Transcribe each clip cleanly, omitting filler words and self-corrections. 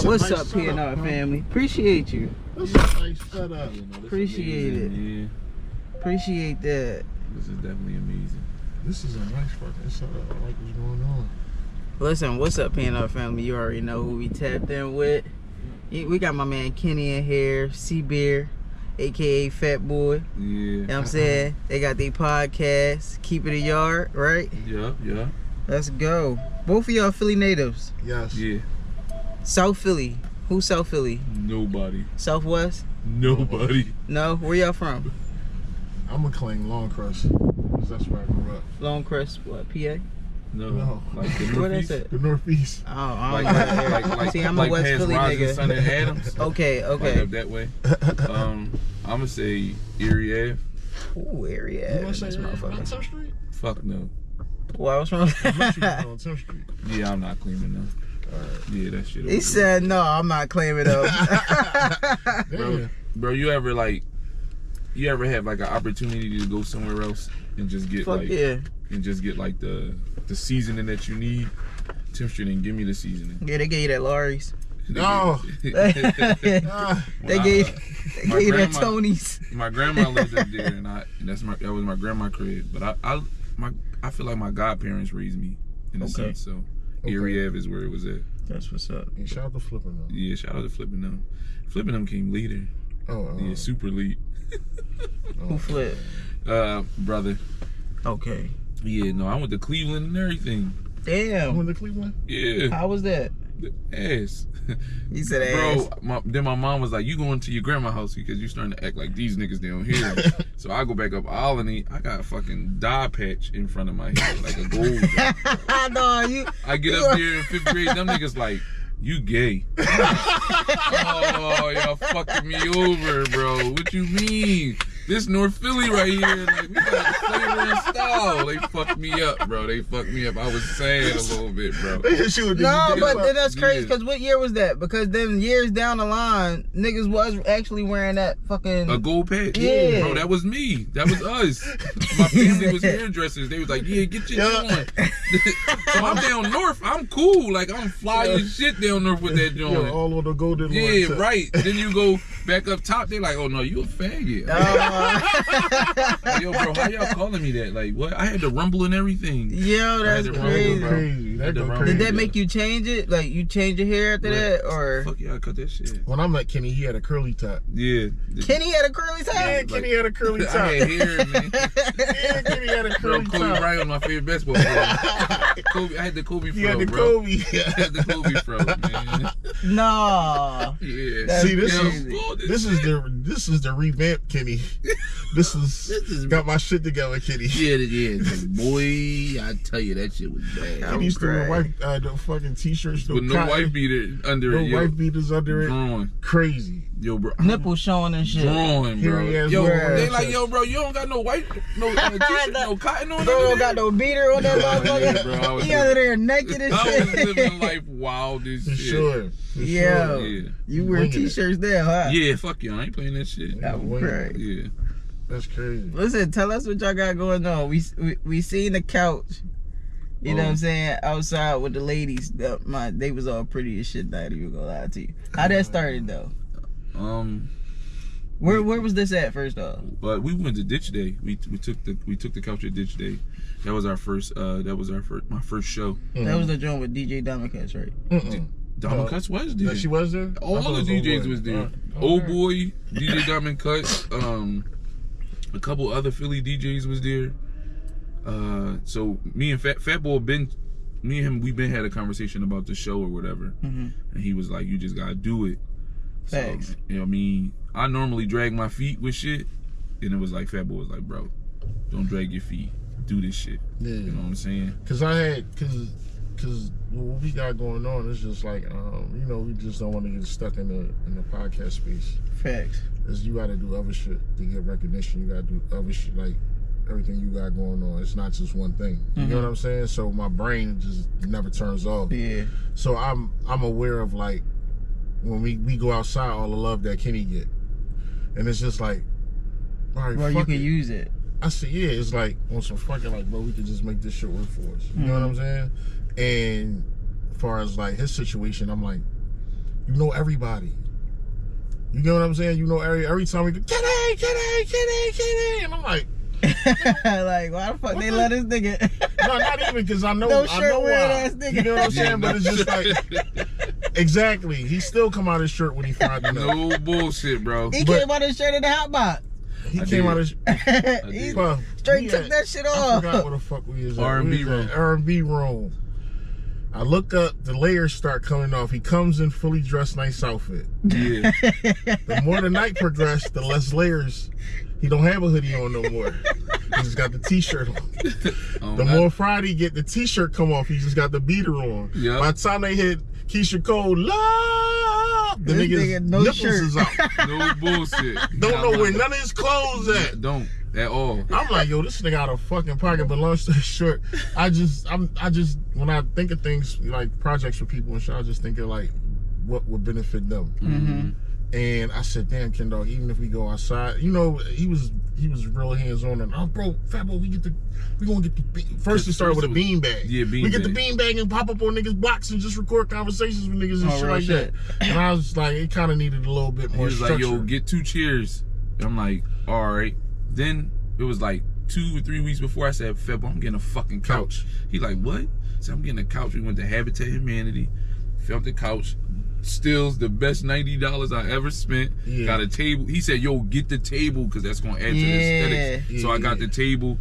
What's up, PNR family? Appreciate you. This is a nice setup. Appreciate it. Yeah. Appreciate that. This is definitely amazing. This is a nice fucking setup. I like what's going on. Listen, what's up, PNR family? You already know who we tapped in with. We got my man Kenny in here, C-Beer, aka Fat Boy. Yeah. You know what I'm saying? They got their podcast, Keep It a Yard, right? Yeah. Let's go. Both of y'all Philly natives. Yes. Yeah. South Philly. Who's South Philly? Nobody. Southwest? Nobody. No? Where y'all from? I'm gonna claim Longcrest because that's where I grew up. Longcrest, what, PA? No. Like the What is Northeast. it? The Northeast. Oh, I don't know. See, I'm a West past Philly Rising nigga. Sun and Adams. Okay. Like up that way. I'm gonna say Erie Ave. Ooh, area. You wanna say This on motherfucker. 10th Street? Fuck no. Well, what's wrong? Unless you live on 10th Street. Yeah, I'm not claiming no. Yeah, that shit. He said, no, I'm not claiming those. Bro, you ever have like an opportunity to go somewhere else and just get Fuck like yeah. and just get like the seasoning that you need? 10th Street didn't give me the seasoning. Yeah, they gave you that Lurie's. No. They gave you that Tony's. My grandma lived up there, and that was my grandma's crib. But I feel like my godparents raised me in a sense. So Erie Ave is where it was at. That's what's up. And shout out to Flippin' though. Yeah, shout out to Flippin' them. Flippin' them came later. Yeah, super late. Who flipped? Brother. Okay. Yeah, no, I went to Cleveland and everything. You Damn. went to Cleveland? Yeah. How was that? Ass. You said ass. Bro, then my mom was like, you going to your grandma's house because you starting to act like these niggas down here. So I go back up Albany. I got a fucking dye patch in front of my head, like a gold dye. No, I get up there in 5th grade, them niggas like, you gay. Oh, y'all fucking me over, bro. What you mean? This North Philly right here, like, we got flavor and style. They fucked me up, bro. They fucked me up. I was sad a little bit, bro. no, but then that's crazy, because what year was that? Because then years down the line, niggas was actually wearing that fucking... A gold patch? Yeah. Bro, that was me. That was us. My family was hairdressers. They was like, yeah, get your joint. So I'm down north. I'm cool. Like, I'm fly as shit down north with that joint. All on the golden Yeah, one. right. Then you go back up top, they like, oh no, you a faggot. Like, yo, bro, how y'all calling me that? Like, what? I had to rumble and everything. Yo, that's crazy. Did that make you change it? Like, you change your hair after that, or? Fuck yeah, I cut that shit. When I met Kenny, he had a curly top. Yeah. Kenny had a curly top? Yeah, Kenny had a curly top. I had hair, man. Yeah, Kenny had a curly Kobe top. Bryant, my favorite basketball player. Kobe, I had the Kobe fro, He had the bro. Kobe. I had the Kobe fro, man. No. Yeah. See, this is the revamp Kenny. This is got my shit together, Kenny. Yeah. Boy, I tell you, that shit was bad. Kenny used to wear the fucking t-shirts with no wife beater under it. No wife beaters under it. Drawing. Crazy. Yo, bro. Nipples showing and shit. Drawing, bro. Yo, they like, yo, bro, you don't got no white, no t-shirt, no cotton on. Bro, don't got no beater on that motherfucker. Yeah, bro, he under there naked and shit. I was living life wild as shit. Sure. Yeah. You wear t-shirts there, huh? Yeah, fuck you. I ain't playing that shit. That was crazy. Yeah. That's crazy. Listen, tell us what y'all got going on. We seen the couch. You know what I'm saying? Outside with the ladies. They was all pretty as shit. Not even gonna lie to you. How that started though? Where was this at first off? But we went to Ditch Day. We took the couch at Ditch Day. That was our first. My first show. That was the joint with DJ Diamond Cuts, right? Diamond Cuts was there. She was there? All the DJs was there. Old Boy, DJ Diamond Cuts, a couple other Philly DJs was there. So me and Fat Boy me and him, we been had a conversation about the show or whatever, and he was like, "You just gotta do it." Thanks. So, you know what I mean? I normally drag my feet with shit, and it was like Fat Boy was like, "Bro, don't drag your feet. Do this shit." Yeah. You know what I'm saying? Cause what we got going on is just like, we just don't want to get stuck in the podcast space. Facts. Cause you got to do other shit to get recognition. You got to do other shit, like everything you got going on. It's not just one thing. You know what I'm saying? So my brain just never turns off. Yeah. So I'm aware of like when we go outside, all the love that Kenny get, and it's just like, all right, well, you can use it. I said, yeah, it's like on some fucking like, bro, we could just make this shit work for us. You know what I'm saying? And as far as like his situation, I'm like, You know everybody. You get what I'm saying? You know every time we go, Kenny, and I'm like, like, why the fuck they let this nigga? No, not even because I know No I shirt know wearing why. ass nigga. You know what I'm saying? But it's just like exactly. He still come out his shirt when he find out. No bullshit, bro. He came out his shirt in the hotbox. He came out his He straight took that shit off. I forgot where the fuck we is at. R&B room. R&B room. I look up, the layers start coming off. He comes in fully dressed, nice outfit. Yeah. The more the night progressed, the less layers. He don't have a hoodie on no more. He just got the t-shirt on. The more Friday get the t-shirt come off, he just got the beater on. Yep. By the time they hit Keisha Cole, love, the nigga's no nipples shirt. is out. No bullshit. Don't know where none of his clothes at. Don't at all. I'm like, yo, this nigga out of fucking pocket. But long story short, I just when I think of things like projects for people and shit, I just think of like what would benefit them. Mm-hmm. And I said, damn, Ken Dog, even if we go outside, you know, he was real hands on. And bro, Fat Boy, we gonna get the first it started with a bean bag. Yeah, bean we get bag. the bean bag and pop up on niggas' blocks and just record conversations with niggas and shit like that. And I was like, it kind of needed a little bit more He was structure. like, yo, get 2 chairs. And I'm like, all right. Then it was like 2 or 3 weeks before I said, Fat Boy, I'm getting a fucking couch. He like, what? I said, I'm getting a couch. We went to Habitat Humanity, filmed the couch. Stills the best $90 I ever spent. Yeah. Got a table. He said, yo, get the table because that's going to add to the aesthetics. Yeah. So I got the table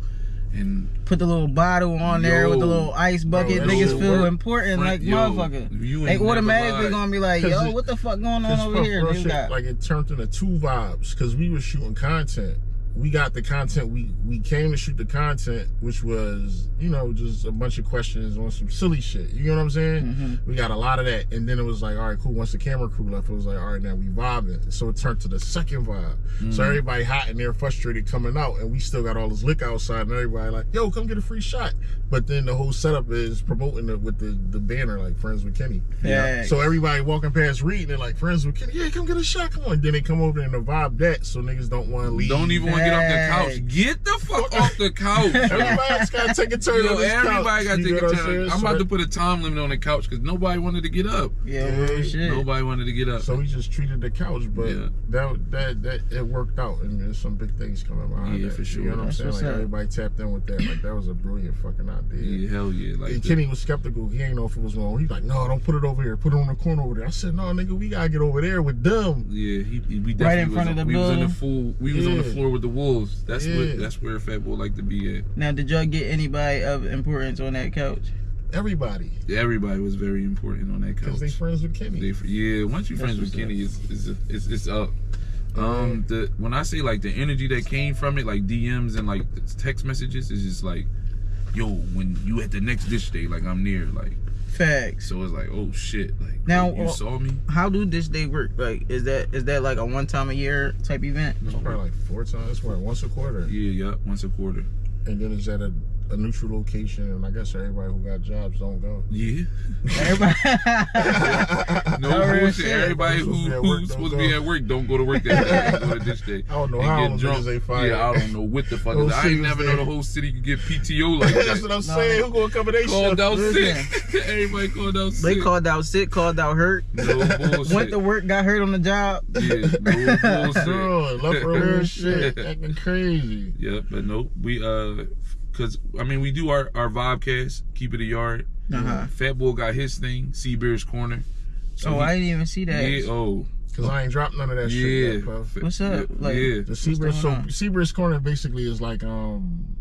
and put the little bottle on there with the little ice bucket. Bro, Niggas feel work. important like motherfucker. They automatically gonna be like, yo, what the fuck going on over here? Shit, like it turned into 2 vibes because we were shooting content. We got the content. We came to shoot the content, which was, you know, just a bunch of questions on some silly shit. You know what I'm saying? Mm-hmm. We got a lot of that, and then it was like, all right, cool. Once the camera crew left, it was like, all right, now we vibing. So it turned to the second vibe. So everybody hot and they're frustrated coming out, and we still got all this liquor outside, and everybody like, yo, come get a free shot. But then the whole setup is promoting it with the banner, like Friends with Kenny. Yeah. So everybody walking past Reed, and they're like, Friends with Kenny. Yeah, come get a shot. Come on. Then they come over and the vibe that, so niggas don't want to leave. Don't even want to get off the couch. Get the fuck off the couch. Everybody's got to take a turn on this everybody got to take a turn. I'm about to to put a time limit on the couch because nobody wanted to get up. Yeah, real shit. Nobody wanted to get up. So we just treated the couch, but that it worked out, and there's some big things coming behind that. For sure. You know what I'm saying? What's Like up? everybody tapped in with that. Like that was a brilliant fucking idea. Yeah, hell yeah. Like And Kenny was skeptical. He ain't know if it was wrong. He's like, no, don't put it over here. Put it on the corner over there. I said, no, nigga, we gotta get over there with them. Yeah, we definitely Right in front of the we was in the building. we was on the floor with the wolves. That's Yeah. that's where Fat Boy like to be at. Now, did y'all get anybody of importance on that couch? Everybody. Everybody was very important on that couch. Because they friends with Kenny. Once you friends with Kenny, it's up. When I say like the energy that came from it, like DMs and like text messages, is just like, yo, when you at the next dish day, like I'm near, like Facts. so it's like, oh shit, like Now, you saw me. How do this day work? Like, is that like a one time a year type event? It's probably like 4 times. It's what, once a quarter. Yeah, once a quarter. And then it's at a neutral location, and I guess everybody who got jobs don't go. Yeah. Everybody. No real bullshit. shit. Everybody who's supposed to be at work don't go to work that day. Don't go to this day. I don't know And how get them drunk. niggas they fired. Yeah, I don't know what the fuck. Those I ain't niggas never there. know the whole city could get PTO like that. That's what I'm saying. Who gonna cover they Called shit? out Listen. sick. Everybody called out sick. They called out sick, called out hurt. No bullshit. Went to work, got hurt on the job. Yeah, no bullshit. Girl, left early and shit, acting crazy. Yeah, but no, we cause I mean we do our Vibecast, keep it a yard. Uh-huh. Fat Boy got his thing, Seabear's Corner. So I didn't even see that. Yeah, Cause I ain't dropped none of that shit yet, Puff. What's up? Like, yeah. The Seabear's, going on? Seabear's Corner basically is like on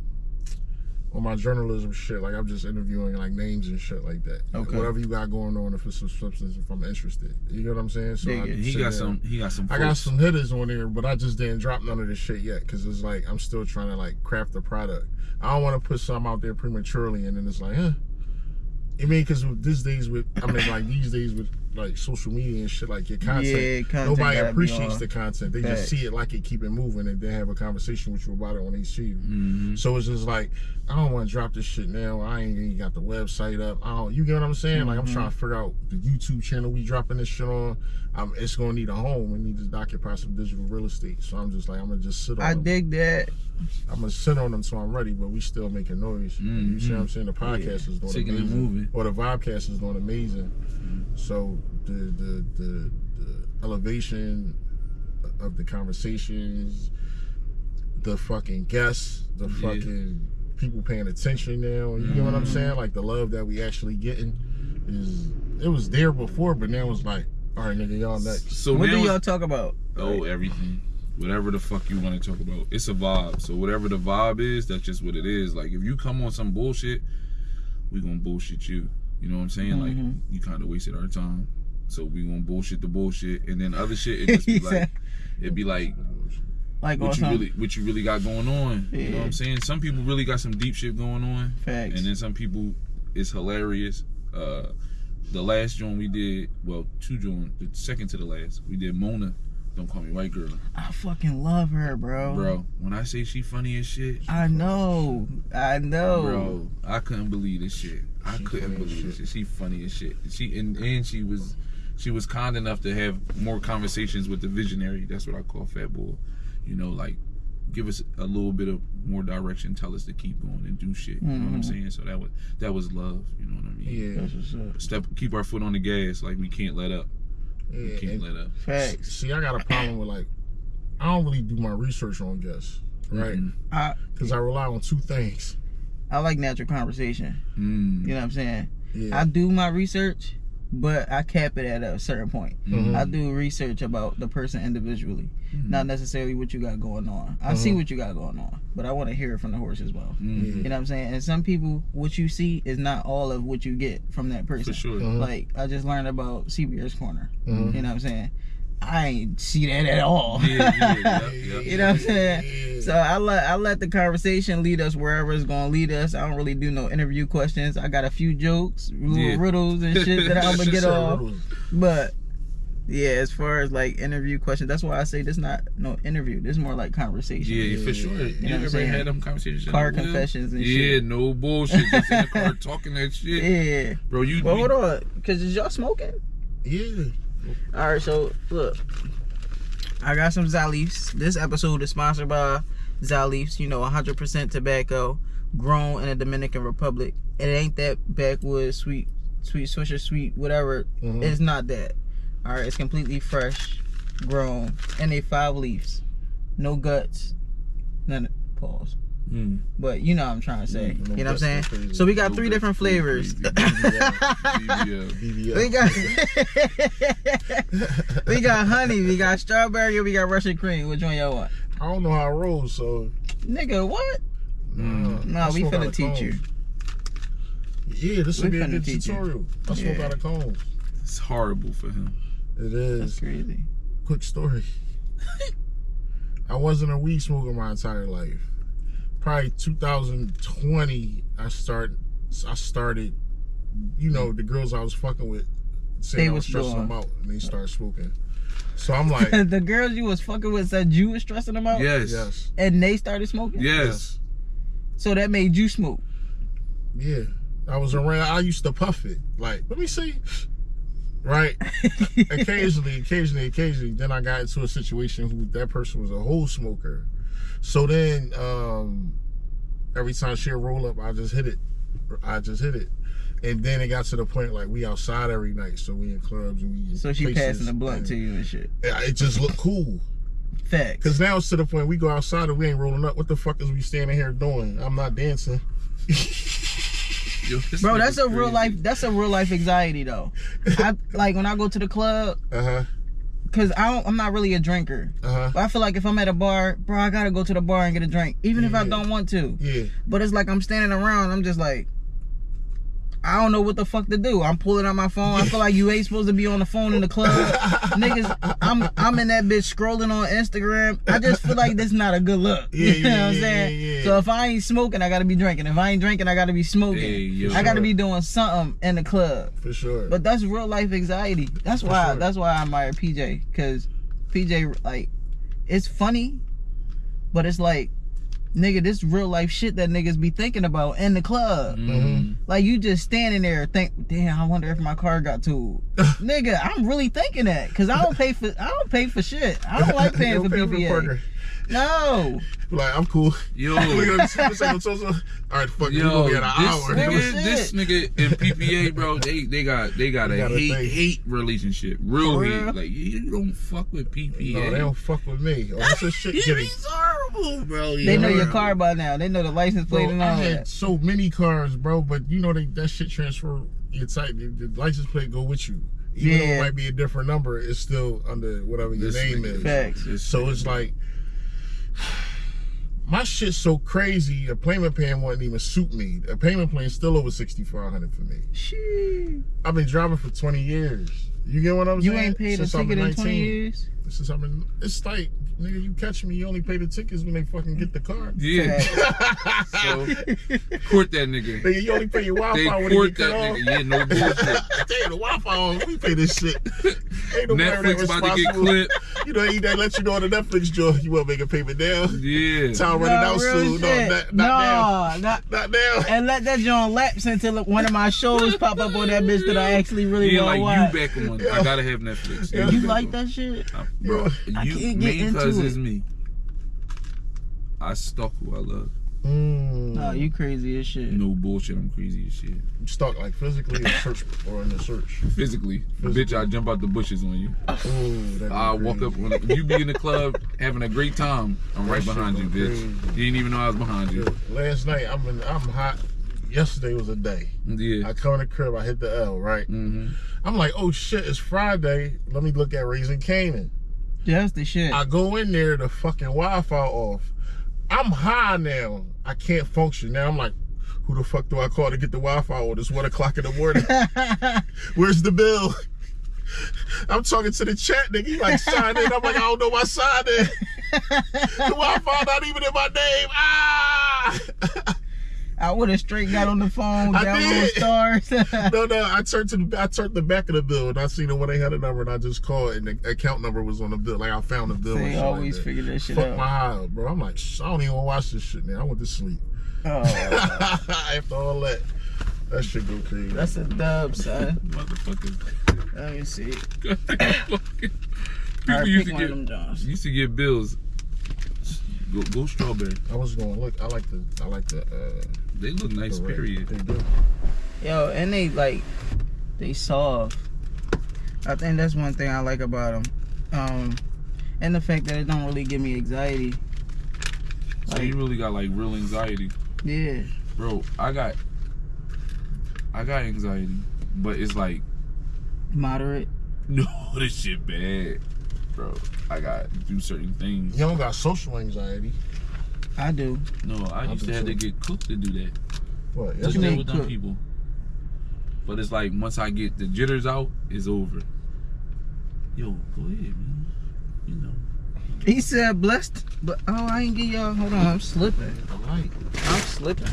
my journalism shit. Like I'm just interviewing like names and shit like that. Okay. Whatever you got going on, if it's some substance, if I'm interested, you know what I'm saying? So Yeah, I yeah. He sit got there. some. I got folks. some hitters on there, but I just didn't drop none of this shit yet because it's like I'm still trying to like craft the product. I don't want to put something out there prematurely and then it's like, huh? You mean because these days with like social media and shit, like your content, nobody appreciates the content. They just see it, like it, keep it moving, and then have a conversation with you about it when they see you. Mm-hmm. So it's just like, I don't want to drop this shit now. I ain't even got the website up. You get what I'm saying? Like I'm trying to figure out the YouTube channel we dropping this shit on. It's gonna need a home. We need to occupy some digital real estate. So I'm just like, I'm gonna just sit on I them. dig that. I'm gonna sit on them until I'm ready, but we still making noise. You see what I'm saying? The podcast is doing Taking amazing. it moving. Or the Vibecast is doing amazing. So the elevation of the conversations, the fucking guests, the fucking people paying attention now. You know what I'm saying? Like the love that we actually getting it was there before, but now it's like, all right, nigga, y'all next. So what do y'all talk about? Oh, everything. Whatever the fuck you want to talk about. It's a vibe. So whatever the vibe is, that's just what it is. Like if you come on some bullshit, we gonna bullshit you. You know what I'm saying? Like you kind of wasted our time. So we gonna bullshit the bullshit, and then other shit, it just be like, it'd be like what you really got going on. You know what I'm saying? Some people really got some deep shit going on. Facts. And then some people, it's hilarious. The last joint we did, well, 2 joints, the second to the last, we did Mona. Don't Call Me White Girl. I fucking love her, bro. Bro, when I say she funny as shit. I know. Bro, I couldn't believe this shit. I couldn't believe this shit. She funny as shit. And she was kind enough to have more conversations with the visionary. That's what I call Fat Boy. You know, like, give us a little bit of more direction, tell us to keep going and do shit. You know what I'm saying? So that was love. You know what I mean? Yeah. That's what's up. Keep our foot on the gas. Like, we can't let up. Yeah, we can't let up. Facts. See, I got a problem with, like, I don't really do my research on guests, right? Because I rely on 2 things. I like natural conversation. You know what I'm saying? Yeah. I do my research, but I cap it at a certain point. I do research about the person individually, not necessarily what you got going on. I see what you got going on, but I want to hear it from the horse's mouth. You know what I'm saying? And some people, what you see is not all of what you get from that person. For sure. Like, I just learned about CBR's Corner. You know what I'm saying? I ain't see that at all. You know what I'm saying? So I let the conversation lead us wherever it's gonna lead us. I don't really do no interview questions. I got a few jokes, little riddles and shit that I'm gonna get off. But yeah, as far as like interview questions, that's why I say this not no interview. This is more like conversation. Yeah, for sure. You know ever had them conversations? Car confessions and shit. Yeah, no bullshit. Just in the car talking that shit. Yeah, bro. Well, hold on, cause is y'all smoking? Yeah. All right, so look, I got some Zaleafs. This episode is sponsored by Zaleafs. You know, 100% tobacco, grown in the Dominican Republic. It ain't that backwoods sweet Swisher sweet whatever. It's not that. All right, it's completely fresh, grown, and they 5 leaves, no guts, none. Pause. But you know what I'm trying to say. You know what I'm saying? So we got 3 different flavors. We got honey, we got strawberry, we got Russian cream. Which one y'all want? I don't know how it rolls, so. Nigga, what? Nah, we finna teach you. Yeah, this would be a good tutorial. I smoke out of cones. It's horrible for him. It is. That's crazy. Quick story. I wasn't a weed smoker my entire life. Probably 2020, I started, you know, the girls I was fucking with saying I was stressing them out, and they started smoking. So I'm like, the girls you was fucking with said you was stressing them out? Yes. And they started smoking? Yes. So that made you smoke? Yeah. I was around, I used to puff it. Like, let me see. Right? Occasionally. Then I got into a situation who that person was a whole smoker. So then, every time she'll roll up, I just hit it. And then it got to the point like we outside every night, so we in clubs and we. So she passing the blunt to you and shit. It just looked cool. Facts. Cause now it's to the point we go outside and we ain't rolling up. What the fuck is we standing here doing? I'm not dancing. Yo, bro, that's a real life. That's a real life anxiety though. I like when I go to the club. Cause I'm not really a drinker. But I feel like if I'm at a bar, bro, I gotta go to the bar and get a drink, even if I don't want to. Yeah. But it's like I'm standing around. I'm just like, I don't know what the fuck to do. I'm pulling out my phone. I feel like you ain't supposed to be on the phone in the club. Niggas, I'm in that bitch scrolling on Instagram. I just feel like this is not a good look. You know what I'm saying? So if I ain't smoking, I gotta be drinking. If I ain't drinking, I gotta be smoking. I gotta be doing something in the club. For sure. But that's real life anxiety. That's why I admire PJ. Cause PJ, like, it's funny, but it's like nigga, this real life shit that niggas be thinking about in the club. Like you just standing there think, damn, I wonder if my car got towed. Nigga, I'm really thinking that because I don't pay for shit. I don't like paying for PPA. No. Like, I'm cool. Yo. All right, fuck you. We'll be at an hour. This nigga in PPA, bro, they got a hate relationship. Real hate. Like, you don't fuck with PPA. No, they don't fuck with me. Oh, what's this shit getting? He's horrible, bro. They know your car by now. They know the license plate and all I had that. so many cars, bro, but you know that shit transfer your type. The license plate go with you. Even though it might be a different number, it's still under whatever your name is. Facts. So it's like, my shit's so crazy, a payment plan wouldn't even suit me. A payment plan's still over $6,400 for me. Shit. I've been driving for 20 years. You get what I'm saying? You ain't paid a ticket in 20 years? Since I've been, it's like, nigga, you catch me, you only pay the tickets when they fucking get the car. Yeah. So, court that nigga. Nigga, you only pay your Wi-Fi when you get cut off. Yeah, no bullshit. Damn, the Wi-Fi on, we pay this shit. Ain't no Netflix about to get clipped. You know, they let you know on the Netflix joint, you want to make a payment now. Yeah. Time running out soon. Shit. No, not now. And let that joint lapse until one of my shows pop up on that bitch that I actually really want to watch. Yeah, like you back on. Yeah. I gotta have Netflix. Yeah. You like that shit? Bro, I you can't get into cause it. it's me. I stalk who I love. Nah, you crazy as shit. No bullshit, I'm crazy as shit. You stalk like physically or in the search? Physically. Bitch, I jump out the bushes on you. Ooh, I walk up on you be in the club having a great time. I'm right behind you, bitch. You didn't even know I was behind you. Last night I'm hot. Yesterday was a day. Yeah. I come in the crib, I hit the L, right? I'm like, oh shit, it's Friday. Let me look at Raising Canaan. That's the shit. I go in there, the fucking Wi-Fi off. I'm high now. I can't function. Now I'm like, who the fuck do I call to get the Wi-Fi on? It's 1 o'clock in the morning. Where's the bill? I'm talking to the chat, nigga. He like, sign in. I'm like, I don't know my sign in. The Wi-Fi not even in my name. Ah! I would have straight got on the phone, download stars. No, I turned the back of the bill and I seen the 1-800 number and I just called and the account number was on the bill. Like I found the bill. They always figure that shit out. out. Fuck my high, bro. I'm like, I don't even want to watch this shit, man. I went to sleep. Oh. After all that shit go crazy. That's a dub, son. Motherfucker. Let me see. People used to get bills. Go strawberry. I was gonna look. I like the. They look nice. Period. They do. Yo, and they soft. I think that's one thing I like about them. And the fact that it don't really give me anxiety. So you really got like real anxiety. Yeah. Bro, I got anxiety, but it's like moderate. No, this shit bad. Bro, I got to do certain things. You don't got social anxiety. I do. No, I used to have to get cooked to do that. What? Just deal with them people. But it's like once I get the jitters out, it's over. Yo, go ahead, man. You know. He said blessed, but I ain't get y'all. Hold on, I'm slipping. The light. I'm slipping.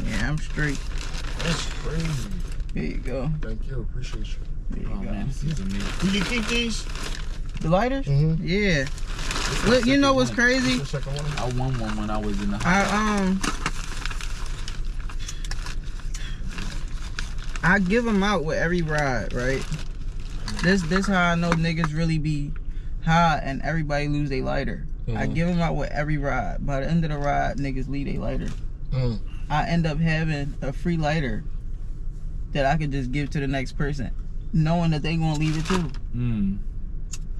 Yeah, I'm straight. That's crazy. Here you go. Thank you. Appreciate you. There you go. Man, this is amazing. Will you keep these? The lighters? Mm-hmm. Yeah. Look, you know what's crazy? I won one when I was in the hospital. I give them out with every ride, right? This how I know niggas really be high and everybody lose their lighter. I give them out with every ride. By the end of the ride, niggas leave their lighter. I end up having a free lighter that I could just give to the next person, knowing that they gonna leave it too.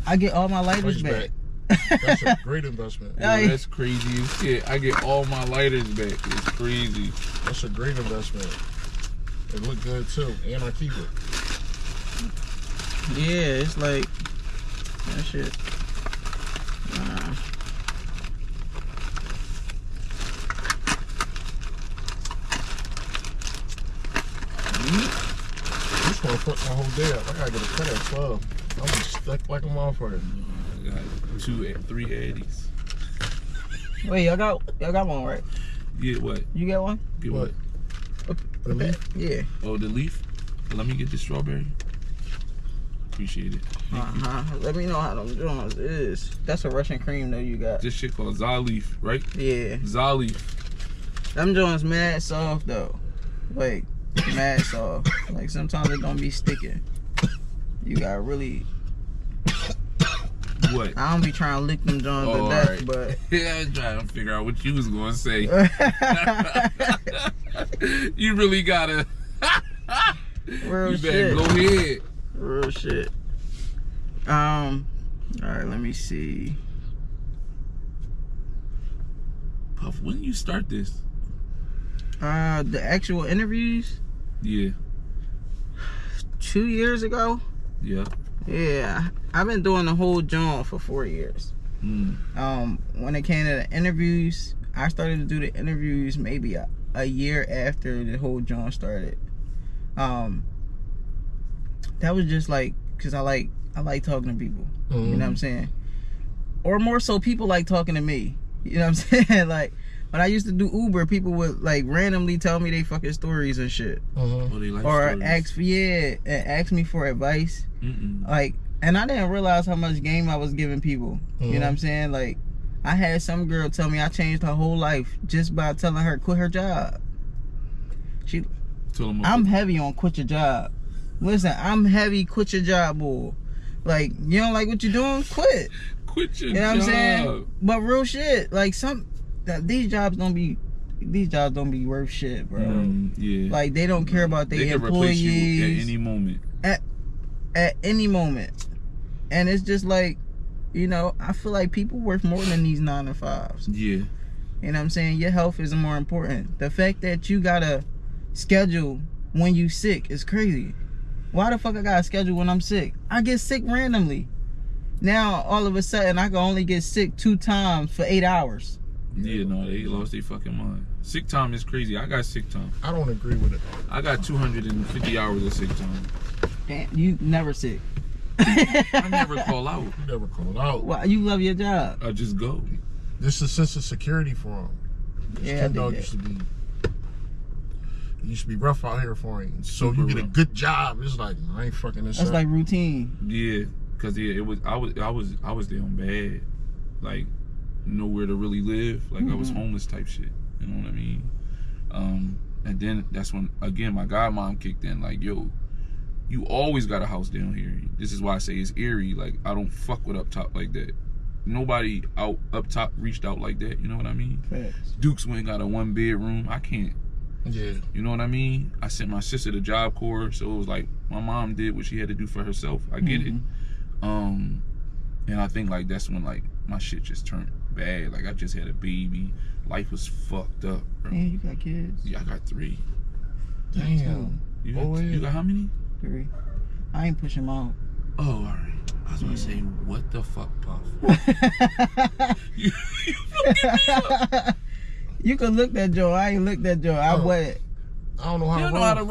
I get all my lighters back. That's a great investment. Yeah, that's crazy as shit. I get all my lighters back. It's crazy. That's a great investment. It look good too, and I keep it. Yeah, it's like that shit. I'm just gonna fuck my whole day up. I gotta get a cut at 12. I'm gonna be stuck like a motherfucker. I got 3 Addies. Wait, y'all got one, right? Get what? You got one? Get what? The leaf? Yeah. Oh, the leaf? Let me get the strawberry. Appreciate it. Let me know how them joints is. That's a Russian cream though you got. This shit called Zaleaf, right? Yeah. Zaleaf. Them joints mad soft though. Like, mad soft. Like, sometimes it don't be sticking. You got really... What? I don't be trying to lick them joints to death, right. But... Yeah, I'm trying to figure out what you was going to say. You really gotta... Real you shit. Go ahead. Real shit. Alright, let me see. Puff, when you start this? The actual interviews? Yeah. 2 years ago? Yeah. Yeah. I've been doing the whole joint for 4 years. When it came to the interviews, I started to do the interviews maybe a year after the whole joint started. That was just like, cause I like talking to people. You know what I'm saying? Or more so, people like talking to me. You know what I'm saying? Like, when I used to do Uber, people would like randomly tell me they fucking stories and shit. Oh, they like or stories. ask me for advice. Like, and I didn't realize how much game I was giving people. You know what I'm saying? Like, I had some girl tell me I changed her whole life just by telling her quit her job. I'm heavy on quit your job. Listen, I'm heavy quit your job, boy. Like, you don't like what you're doing? Quit. Quit your job. You know what I'm saying? But real shit, like these jobs don't be worth shit, bro. Yeah. Like, they don't care about their employees. They can replace you at any moment. At any moment. And it's just like, you know, I feel like people worth more than these 9 to 5s. Yeah. You know what I'm saying? Your health is more important. The fact that you gotta schedule when you sick is crazy. Why the fuck I gotta schedule when I'm sick? I get sick randomly. Now, all of a sudden, I can only get sick 2 times for 8 hours. Yeah, no, they lost their fucking mind. Sick time is crazy. I got sick time. I don't agree with it. I got 250 hours of sick time. Damn, you never sick. I never call out. You never call out. Why? You love your job. I just go. This is a sense of security for him. Yeah, dog used to be rough out here for him. So you get a good job. It's like, I ain't fucking this That's up. like routine. Yeah, cause yeah, I was down bad, like nowhere to really live. Like I was homeless type shit. You know what I mean? And then that's when again my godmom kicked in. Like, yo, you always got a house down here. This is why I say it's eerie. Like, I don't fuck with up top like that. Nobody out up top reached out like that. You know what I mean? Facts. Dukes went got a 1-bedroom. I can't. Yeah. You know what I mean? I sent my sister to Job Corps, so it was like my mom did what she had to do for herself. I get it. And I think like that's when like my shit just turned bad. Like I just had a baby. Life was fucked up, bro. Man, you got kids? Yeah, I got 3. Damn. You got how many? 3. I ain't pushing them out. Oh, all right. I was gonna say, what the fuck, Puff? you fucking me up. You can look that Joe. I ain't look that Joe. I wet. I don't know how to roll. You don't know how to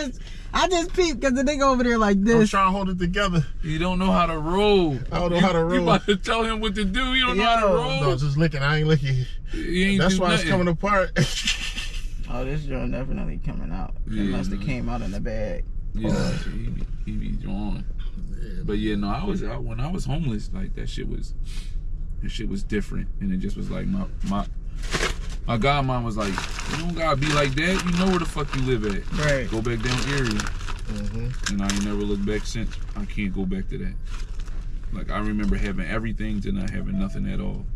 roll. I just peeped because the nigga over there like this. I'm trying to hold it together. You don't know how to roll. I don't know how to roll. You about to tell him what to do. You don't know how to roll. No, just licking. I ain't licking. That's why it's coming apart. Oh, this joint definitely coming out. Yeah, it must have came out in the bag. Yeah, he be drawn. Yeah, but yeah, no, when I was homeless, like that shit was different, and it just was like my godmom was like, you don't gotta be like that. You know where the fuck you live at. Right. Go back down area. And I ain't never looked back since. I can't go back to that. Like I remember having everything to not having nothing at all.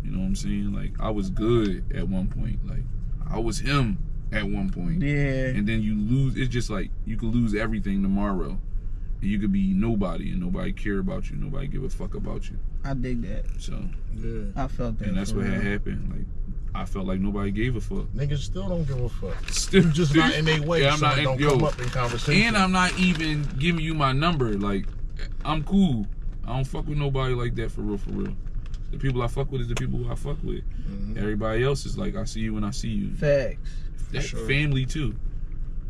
You know what I'm saying? Like I was good at one point. Like I was him at one point. Yeah. And then you lose. It's just like you could lose everything tomorrow. And you could be nobody and nobody care about you. Nobody give a fuck about you. I dig that. So yeah, I felt that. And that's what had happened. Like I felt like nobody gave a fuck. Niggas still don't give a fuck. Still just not in their way. Yeah, I'm so not. Don't come up in conversation. And I'm not even giving you my number. Like I'm cool. I don't fuck with nobody like that for real. For real. The people I fuck with is the people who I fuck with. Everybody else is like I see you when I see you. Facts. That family too.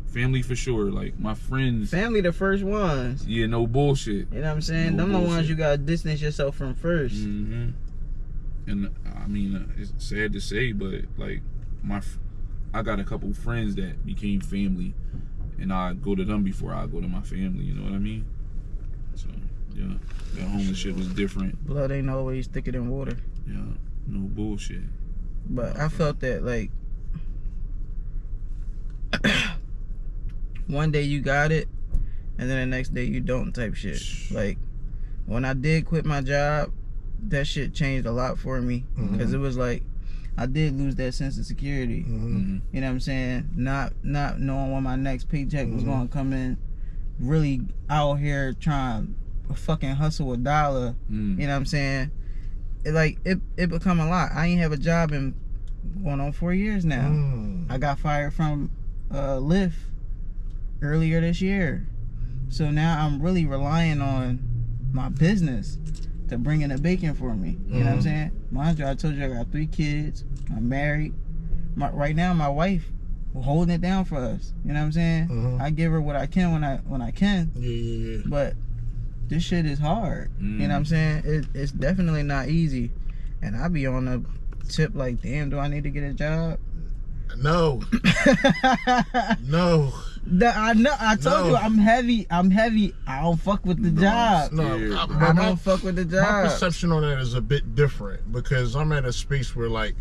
Family for sure. Like my friends. Family the first ones. Yeah, no bullshit. You know what I'm saying? Them the ones you gotta distance yourself from first. And I mean, it's sad to say, but like I got a couple friends that became family, and I go to them before I go to my family. You know what I mean? So yeah, that homeless shit was different. Blood ain't always thicker than water. Yeah, no bullshit. But I felt that like one day you got it, and then the next day you don't type shit. Like when I did quit my job, that shit changed a lot for me because it was like I did lose that sense of security. You know what I'm saying? Not knowing when my next paycheck was going to come in. Really out here trying to fucking hustle a dollar. You know what I'm saying? It become a lot. I ain't have a job in going on 4 years now. I got fired from Lyft earlier this year. So now I'm really relying on my business to bring in the bacon for me. You know what I'm saying? Mind you, I told you I got 3 kids. I'm married. Right now, my wife holding it down for us. You know what I'm saying? I give her what I can when I can. Yeah. But this shit is hard. You know what I'm saying? It's definitely not easy. And I be on a tip like, damn, do I need to get a job? No. No. I know. I told you I'm heavy. I don't fuck with the job. No, I don't fuck with the job. My perception on that is a bit different because I'm at a space where like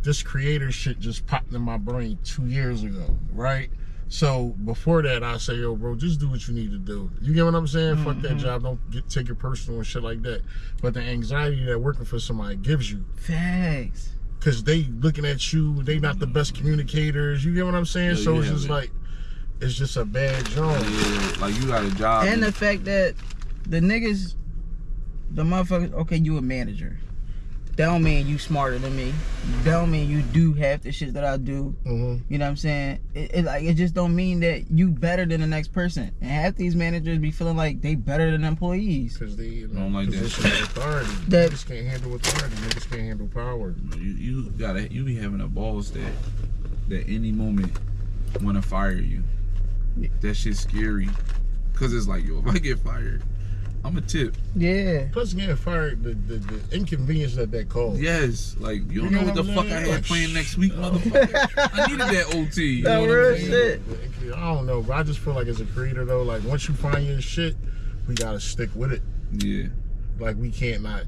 this creator shit just popped in my brain 2 years ago, right? So before that, I say, yo, bro, just do what you need to do. You get what I'm saying? Fuck that job. Don't take it personal and shit like that. But the anxiety that working for somebody gives you. Facts. Because they looking at you, they not the best communicators. You get what I'm saying? So it's just like, it's just a bad job. Yeah, like you got a job. And the fact that the niggas, the motherfuckers, okay, you a manager. That don't mean you smarter than me. That don't mean you do half the shit that I do. You know what I'm saying? It just don't mean that you better than the next person. And half these managers be feeling like they better than employees. Because they don't like position of authority. Niggas can't handle authority. Niggas can't handle power. You be having a balls that any moment want to fire you. That shit's scary. Cause it's like, yo, if I get fired, I'm a tip. Yeah. Plus getting fired, the inconvenience that caused. Yes. Like, you don't know what the fuck I had playing next week, motherfucker. I needed that OT. You know what I'm saying? Shit. I don't know, but I just feel like as a creator though, like once you find your shit, we gotta stick with it. Yeah. Like we can't not.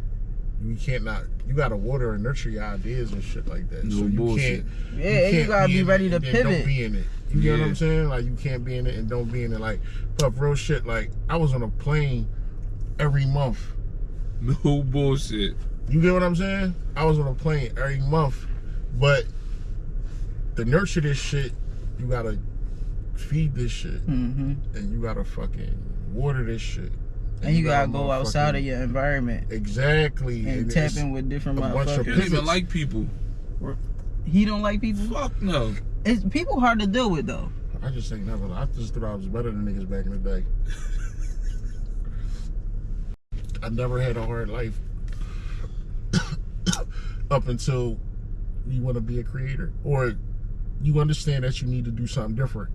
You gotta water and nurture your ideas and shit like that. No so you bullshit. You gotta be ready to pivot. Don't be in it. You get what I'm saying? Like you can't be in it and don't be in it. Like, but real shit. Like I was on a plane every month. No bullshit. You get what I'm saying? I was on a plane every month, but to nurture this shit, you gotta feed this shit, and you gotta fucking water this shit. And you gotta go outside of your environment. Exactly. And tap in with different motherfuckers. He don't even like people. He don't like people? Fuck no. It's people hard to deal with though. I just ain't never. I just thought I was better than niggas back in the day. I never had a hard life up until you want to be a creator or you understand that you need to do something different.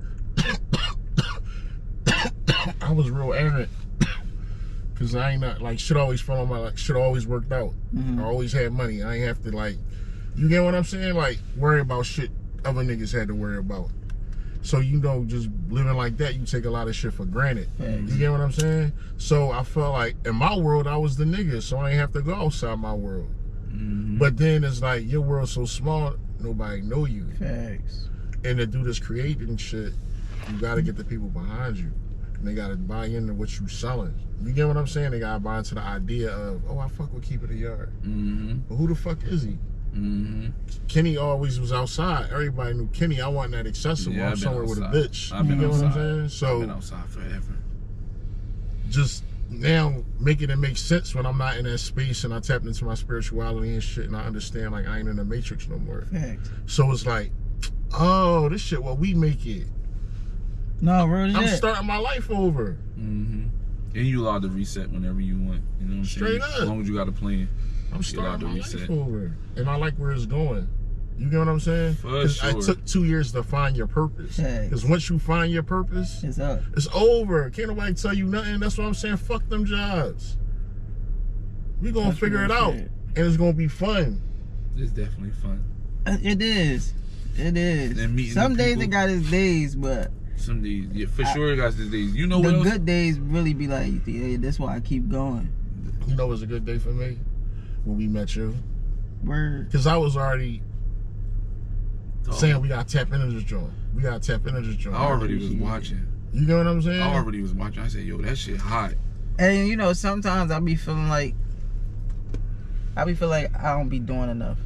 I was real arrogant because I ain't not like shit always fell on my like shit always worked out. I always had money. I ain't have to like, you get what I'm saying? Like worry about shit other niggas had to worry about. So you know, just living like that, you take a lot of shit for granted. You get what I'm saying? So I felt like in my world, I was the nigga, so I ain't have to go outside my world. But then it's like your world's so small, nobody know you. Facts. And to do this creating shit, you gotta get the people behind you. And they gotta buy into what you selling. You get what I'm saying? They gotta buy into the idea of, oh, I fuck with keeping a yard. But who the fuck is he? Kenny always was outside. Everybody knew Kenny. I wasn't that accessible. I'm somewhere with a bitch. You get what I'm saying? So I've been outside forever. Just now making it make sense when I'm not in that space and I tapped into my spirituality and shit and I understand like I ain't in the matrix no more. Facts. So it's like, oh, this shit what we make it. No, real shit. I'm starting my life over. And you allowed to reset whenever you want. You know what I'm saying? Straight up. As long as you got a plan. I'm starting my life over. And I like where it's going. You get what I'm saying? For sure. It took 2 years to find your purpose. Because once you find your purpose, it's up. It's over. Can't nobody tell you nothing. That's what I'm saying. Fuck them jobs. We gonna figure it out. And it's gonna be fun. It's definitely fun. It is. It is. Some days it got its days, but Some days, yeah, for sure, guys. These days, you know what The else? good days really be like, yeah, that's why I keep going. You know, it was a good day for me when we met you. Word. Because I was already saying we got to tap into this joint. We got to tap into this joint. I already was watching. You know what I'm saying? I already was watching. I said, yo, that shit hot. And you know, sometimes I be feeling like I don't be doing enough.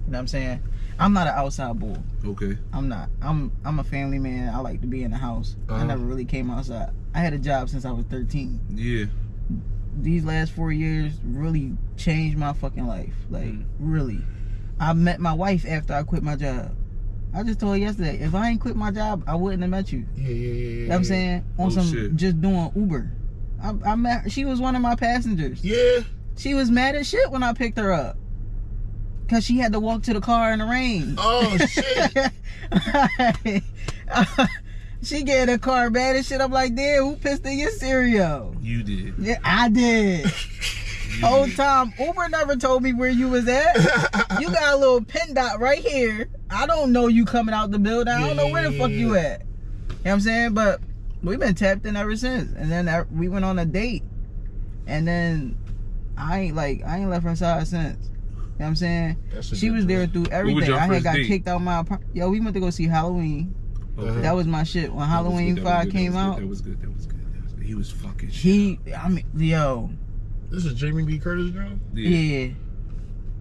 You know what I'm saying? I'm not an outside bull. Okay. I'm not. I'm a family man. I like to be in the house. I never really came outside. I had a job since I was 13. Yeah. These last 4 years really changed my fucking life. Like, really. I met my wife after I quit my job. I just told her yesterday, if I ain't quit my job, I wouldn't have met you. Yeah. You know what I'm saying? On shit. Just doing Uber. I met, she was one of my passengers. Yeah. She was mad as shit when I picked her up. Cause she had to walk to the car in the rain. Oh, shit. She get in the car mad as shit. I'm like, damn, who pissed in your cereal? You did. Yeah, I did. Whole time, Uber never told me where you was at. You got a little pin dot right here. I don't know you coming out the building. I don't know where the fuck you at. You know what I'm saying? But we've been tapped in ever since. And then we went on a date. And then I ain't left her side since. You know what I'm saying? She was there through everything. I had got date? kicked out my apartment. Yo, we went to go see Halloween. Okay. That was my shit. When Halloween 5 came out. That was good. He was fucking shit. Yo. This is Jamie Lee Curtis, girl? Yeah.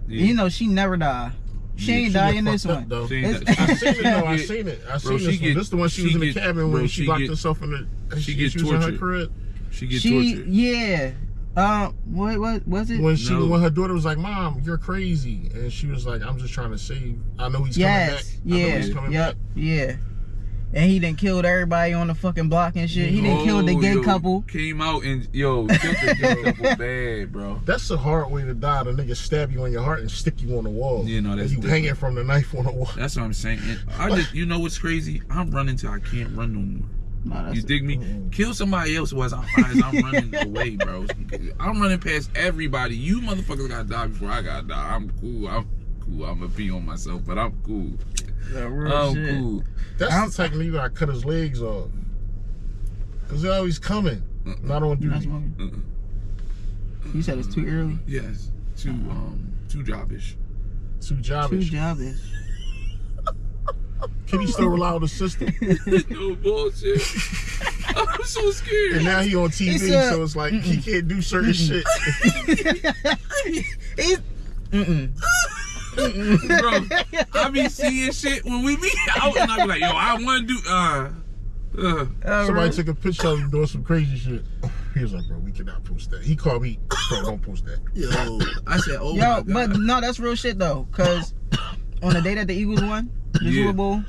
You know, she never died. She ain't die in this one. I seen it. I seen this one. This is the one she was in the cabin when she locked herself in the. She was in her crib. She get tortured. Yeah. What was it? When her daughter was like, "Mom, you're crazy," and she was like, "I'm just trying to save. I know he's coming back. Yeah. I know he's coming back." Yeah. And he done killed everybody on the fucking block and shit. He done killed the gay couple. Came out and killed the gay couple bad, bro. That's a hard way to die. The nigga stab you in your heart and stick you on the wall. You know, that's you hanging from the knife on the wall. That's what I'm saying. You know what's crazy? I'm running till I can't run no more. You dig me? Kill somebody else as I'm running away, bro. I'm running past everybody. You motherfuckers gotta die before I gotta die. I'm cool. I'm gonna pee on myself, but I'm cool. I'm cool. That's the technique you gotta cut his legs off. Cause they're always coming. Not on duty. You said it's too early? Yes. Too jobbish. Too jobbish. Can he still rely on the system? No bullshit. I'm so scared. And now he on TV, so it's like he can't do certain shit. Bro, I be seeing shit when we meet out, and I be like, yo, I want to do. Somebody took a picture of him doing some crazy shit. He was like, bro, we cannot post that. He called me, bro, don't post that. Yo, I said, oh my God. But no, that's real shit though, cause on the day that the Eagles won the Super Bowl,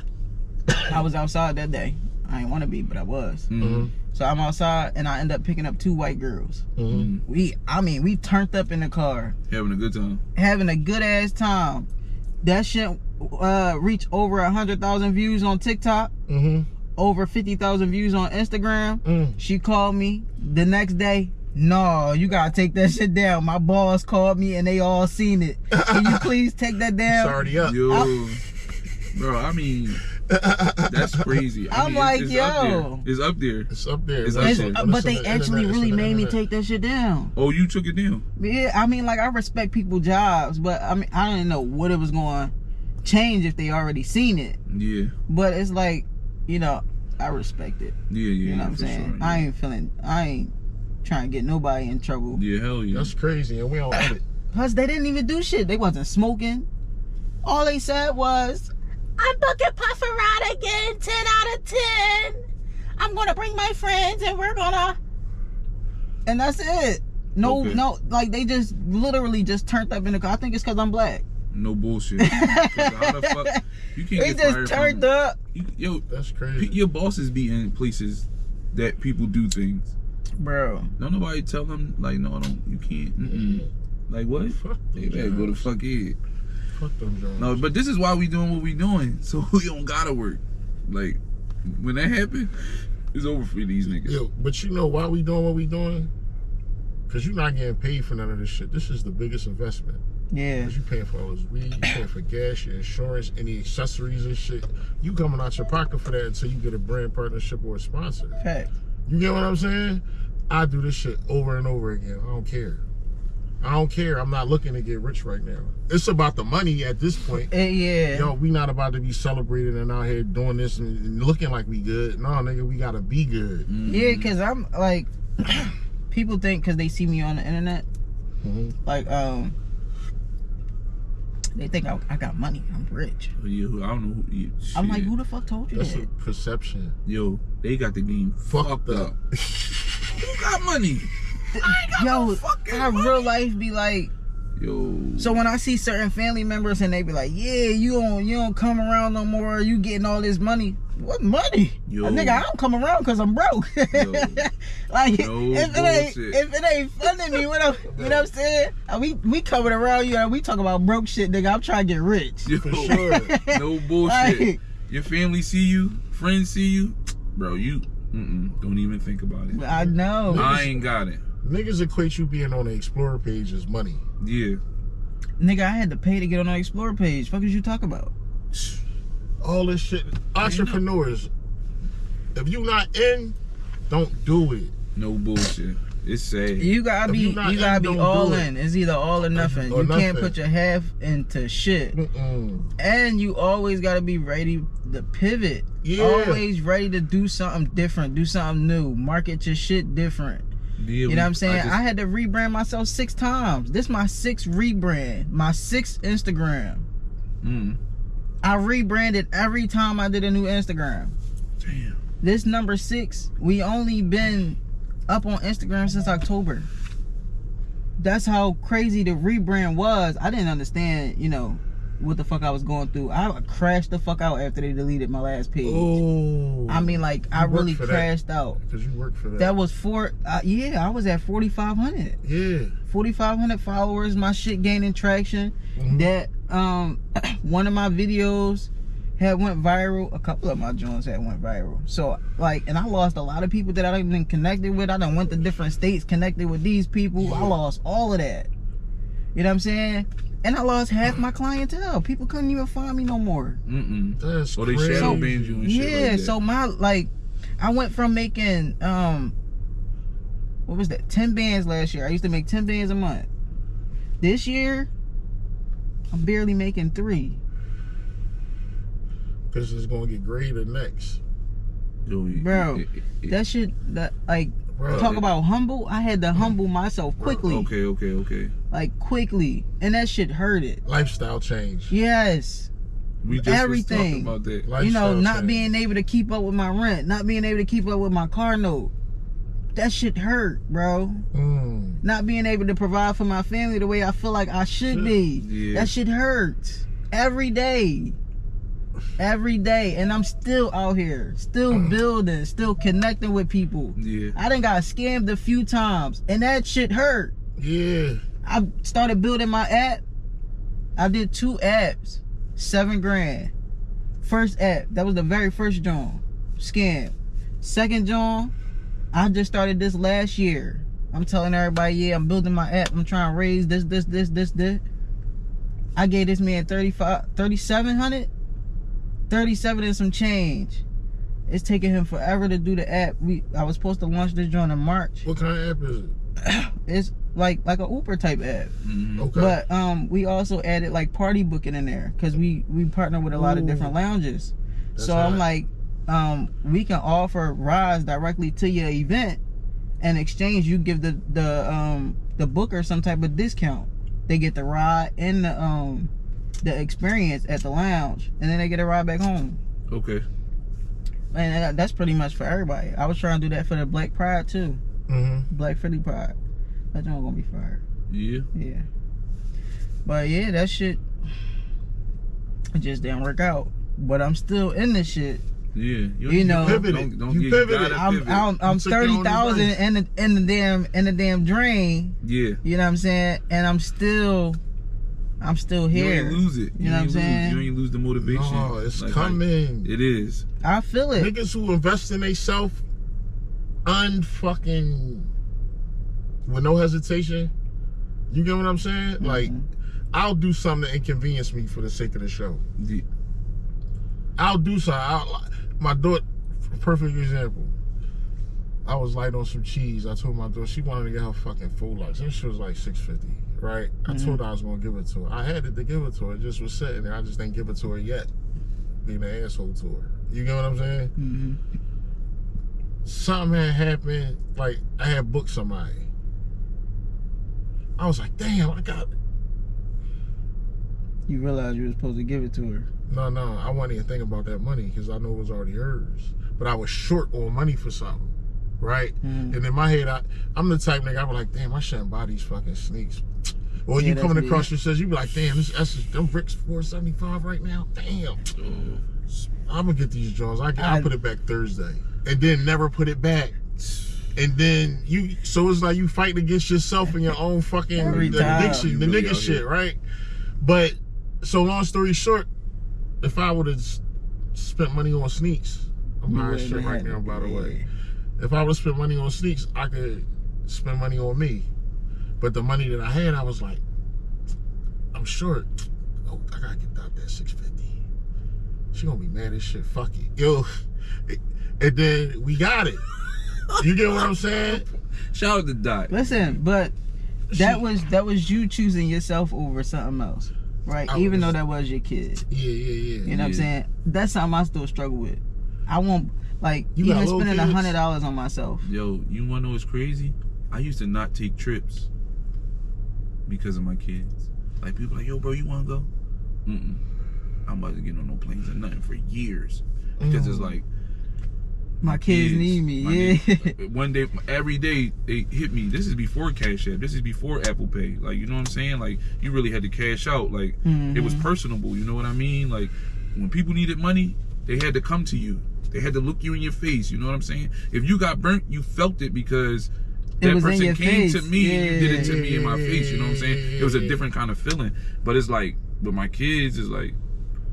I was outside that day. I didn't want to be, but I was. Mm-hmm. So I'm outside, and I end up picking up 2 white girls. Mm-hmm. We turned up in the car, having a good time, having a good ass time. That shit reached over 100,000 views on TikTok, over 50,000 views on Instagram. She called me the next day. No, you gotta take that shit down. My boss called me, and they all seen it. Can you please take that down? It's already up. Yo, bro. I mean. That's crazy. I'm like, yo. It's up there. It's up there. But they actually really made me take that shit down. Oh, you took it down? Yeah, I mean, like, I respect people's jobs, but I mean, I didn't know what it was going to change if they already seen it. Yeah. But it's like, you know, I respect it. Yeah. You know what I'm saying? Sure, I ain't trying to get nobody in trouble. Yeah, hell yeah. That's crazy, and we don't edit. Plus, they didn't even do shit. They wasn't smoking. All they said was, I'm booking PUFFNRIDE again, 10 out of 10. I'm gonna bring my friends and we're gonna... And that's it. No, like they just literally just turned up in the car. I think it's because I'm black. No bullshit. How the fuck you can't they get just fired turned from, up. Yo, that's crazy. Your bosses be in places that people do things. Bro. Don't nobody tell them, like, no, you can't. Like, what? Fuck they better go to fuck it. Fuck them Jones. No, but this is why we doing what we doing, so we don't gotta work. Like, when that happen, it's over for these niggas. Yo, but you know why we doing what we doing? Because you're not getting paid for none of this shit. This is the biggest investment. Yeah. Because you paying for all this weed, you paying for gas, your insurance, any accessories and shit. You coming out your pocket for that until you get a brand partnership or a sponsor. Fact. You get what I'm saying? I do this shit over and over again. I don't care. I don't care. I'm not looking to get rich right now. It's about the money at this point. Yeah. Yo, we not about to be celebrated and out here doing this and looking like we good. No, nigga, we gotta be good. Yeah, because I'm like, people think because they see me on the internet, like, they think I got money. I'm rich. Yo, I don't know. I'm like, who the fuck told you That's that? a perception. Yo, they got the game fucked up. Who got money? Yo, I money. real life be like, yo. So when I see certain family members and they be like, yeah, you don't come around no more, you getting all this money. What money? Yo. Nigga, I don't come around because I'm broke. Like, no if it ain't funding me, you know what I'm saying? We coming around you and we talk about broke shit, nigga. I'm trying to get rich. Yo, For sure. No bullshit. Like, your family see you, friends see you, bro. You don't even think about it. I know. I ain't got it. Niggas equate you being on the Explorer page as money. Yeah. Nigga, I had to pay to get on the Explorer page. Fuck is you talk about? All this shit. Entrepreneurs, if you not in, don't do it. No bullshit. It's sad. You gotta If be you not in, don't all do it. in. It's either all or nothing. Or You can't nothing. put your half into shit. And you always gotta be ready to pivot. Yeah. Always ready to do something different, do something new, market your shit different. Yeah, You know what I'm saying? I had to rebrand myself 6 times. This my 6th rebrand, my 6th Instagram. I rebranded every time I did a new Instagram. Damn. This number 6, we only been up on Instagram since October. That's how crazy the rebrand was. I didn't understand, you know, what the fuck I was going through. I crashed the fuck out after they deleted my last page. Oh. I mean, like, I really crashed out. Because you work for that. That was I was at 4,500. Yeah. 4,500 followers. My shit gaining traction. That one of my videos had went viral. A couple of my joints had went viral. So like, and I lost a lot of people that I done been connected with. I done went to different states, connected with these people. I lost all of that. You know what I'm saying? And I lost half my clientele. People couldn't even find me no more. That's Or they crazy. shadow banned you and shit Yeah, like that. so I went from making what was that, 10 bands last year. I used to make 10 bands a month. This year I'm barely making 3. Because it's going to get greater next. Yo, Bro, that shit, Bro, talk about humble. I had to humble myself quickly. Okay. Like, quickly. And that shit hurted. Lifestyle change. Yes. We just Everything. was talking about that. You know, Lifestyle not change. being able to keep up with my rent, not being able to keep up with my car note. That shit hurt, bro. Not being able to provide for my family the way I feel like I should be. Yeah. That shit hurts. Every day. And I'm still out here, still building, still connecting with people. Yeah. I done got scammed a few times and that shit hurt. Yeah. I started building my app. I did 2 apps, $7 grand. First app, that was the very first joint, scam. Second joint, I just started this last year. I'm telling everybody, yeah, I'm building my app. I'm trying to raise this. I gave this man 3,700, 37 and some change. It's taking him forever to do the app. I was supposed to launch this joint in March. What kind of app is it? It's like a Uber type app. Okay. But we also added like party booking in there because we partner with a lot of different lounges. That's So hot. I'm like, we can offer rides directly to your event. In exchange, you give the booker some type of discount. They get the ride and the experience at the lounge, and then they get a ride back home. Okay. And that's pretty much for everybody. I was trying to do that for the Black Pride too. Black Philly Pride. That joint gonna be fire. Yeah. Yeah. But yeah, that shit, it just didn't work out. But I'm still in this shit. Yeah. You know, pivoted. Don't You get pivoted. I'm took your own 30,000 advice. in the damn drain. Yeah. You know what I'm saying? And I'm still You here. ain't lose it. You know what I'm saying? You ain't lose the motivation. No, it's Like, coming. it is. I feel it. Niggas who invest in themselves unfucking with no hesitation. You get what I'm saying? Like, I'll do something to inconvenience me for the sake of the show. Yeah. I'll do something. My daughter, perfect example. I was light on some cheese. I told my daughter she wanted to get her fucking full lunch. And she was like $6.50, right? I told her I was gonna give it to her. I had it to give it to her. It just was sitting there. I just didn't give it to her yet. Being an asshole to her. You get what I'm saying? Mm-hmm. Something had happened. Like I had booked somebody. I was like, damn, I got it. You realized you were supposed to give it to her. No, I wasn't even thinking about that money because I know it was already hers. But I was short on money for something, right? And in my head, I'm the type nigga, I was like, damn, I shouldn't buy these fucking sneaks. Or you coming across your says, you be like, damn, them bricks $4.75 right now? Damn. I'm gonna get these Jones. I'll put it back Thursday. And then never put it back. And then so it's like you fighting against yourself and your own fucking addiction, the nigga shit, right? But, so long story short, if I would have spent money on sneaks, I'm high as shit right now, by the way. If I would have spent money on sneaks, I could spend money on me. But the money that I had, I was like, I'm short. Oh, I gotta get out that $6.50. She gonna be mad as shit. Fuck it. Yo. And then we got it. You get what I'm saying? Shout out to Dot. Listen, but that was you choosing yourself over something else, right? Even though that was your kid. Yeah. You know what I'm saying? That's something I still struggle with. I won't even spending $100 on myself. Yo, you wanna know what's crazy? I used to not take trips because of my kids. Like people like, yo, bro, you wanna go? I'm about to get on no planes or nothing for years because it's like. My kids need me, One day, every day, they hit me. This is before Cash App. This is before Apple Pay. Like, you know what I'm saying? Like, you really had to cash out. Like, it was personable. You know what I mean? Like, when people needed money, they had to come to you. They had to look you in your face. You know what I'm saying? If you got burnt, you felt it because that person came to me and you did it to me in my face. You know what I'm saying? It was a different kind of feeling. But it's like, with my kids, it's like,